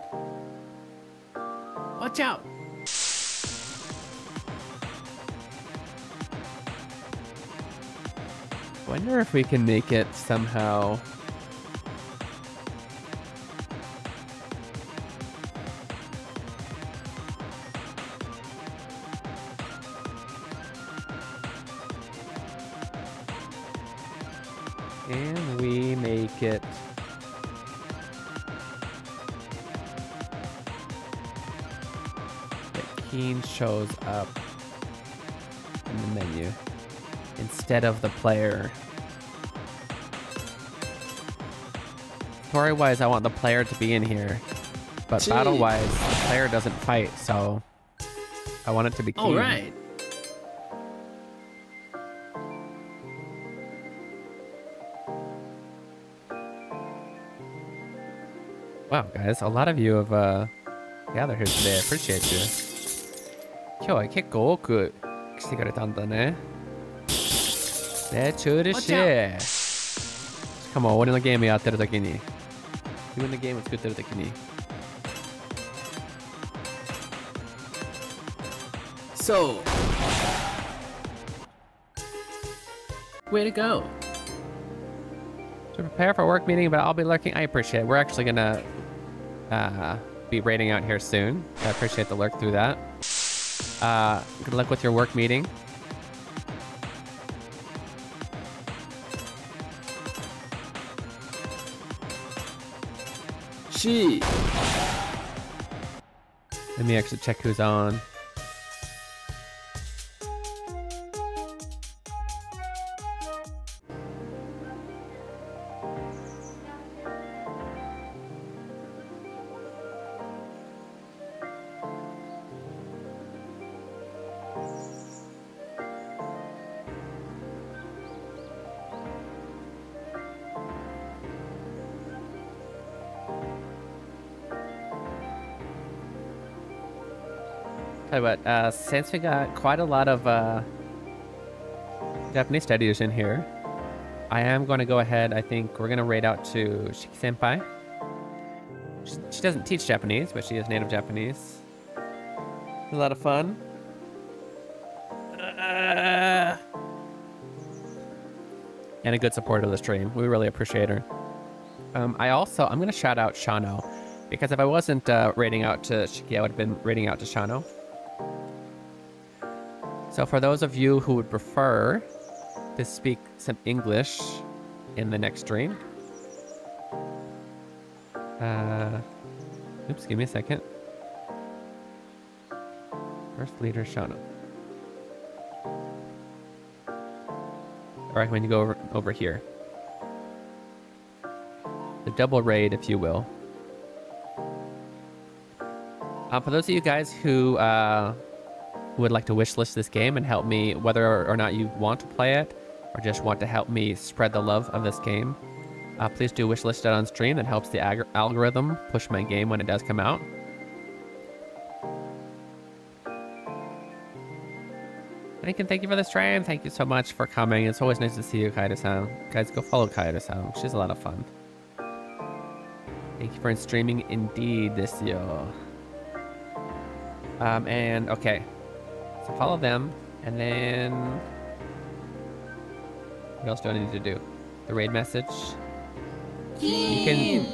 Watch out. Wonder if we can make it somehow. Can we make it? Keen shows up in the menu instead of the player. Story-wise, I want the player to be in here, but battle-wise, the player doesn't fight, so I want it to be Keen. All right. Wow, guys, a lot of you have gathered here today. I appreciate you. 今日は結構多く来てくれたんだね。めっちゃ嬉しい。しかも俺のゲームやってる時に、自分のゲーム作ってる時に。So. Way to go. To prepare for a work meeting, but I'll be lurking. I appreciate it. We're actually gonna be raiding out here soon. I appreciate the lurk through that. Good luck with your work meeting. She. Let me actually check who's on. Tell you what, since we got quite a lot of Japanese studies in here, I am going to go ahead. I think we're going to raid out to Shiki Senpai. She doesn't teach Japanese, but she is native Japanese. A lot of fun. And a good supporter of the stream. We really appreciate her. I'm going to shout out Shano, because if I wasn't raiding out to Shiki, I would have been raiding out to Shano. So for those of you who would prefer to speak some English in the next stream, oops, give me a second. First leader Shano. I recommend you go over here. The double raid, if you will. For those of you guys who would like to wishlist this game and help me, whether or not you want to play it or just want to help me spread the love of this game, please do wishlist it on stream. That helps the algorithm push my game when it does come out. Thank you for the stream. Thank you so much for coming. It's always nice to see you, Kaida-san. Guys, go follow Kaida-san. She's a lot of fun. Thank you for streaming indeed this year. And okay. So follow them, and then what else do I need to do? The raid message. You can.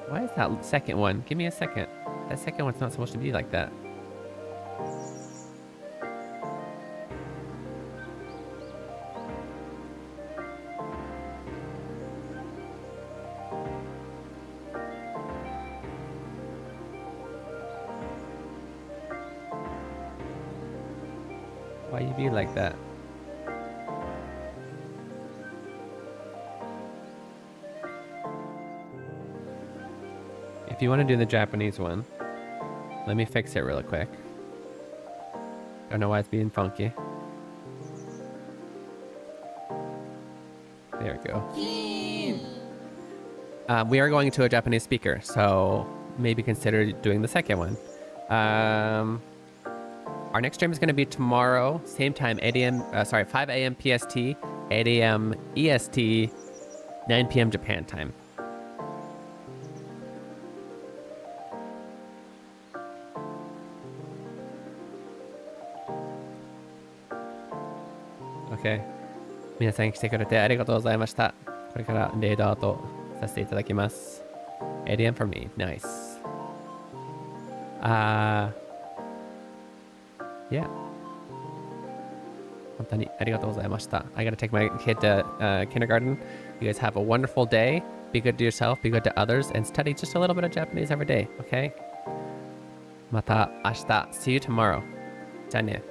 Why is that second one? Give me a second. That second one's not supposed to be like that. Why you be like that? If you want to do the Japanese one, let me fix it real quick. Don't know why it's being funky. There we go. We are going to a Japanese speaker, so maybe consider doing the second one. Our next stream is going to be tomorrow, same time, 5 a.m. PST, 8 a.m. EST, 9 p.m. Japan time. Okay. 皆さん来てくれてありがとうございました。これからレーダーとさせていただきます。8 a.m. for me. Nice. Yeah. 本当にありがとうございました。I gotta take my kid to kindergarten. You guys have a wonderful day. Be good to yourself, be good to others, and study just a little bit of Japanese every day, okay? また明日. See you tomorrow. じゃあね。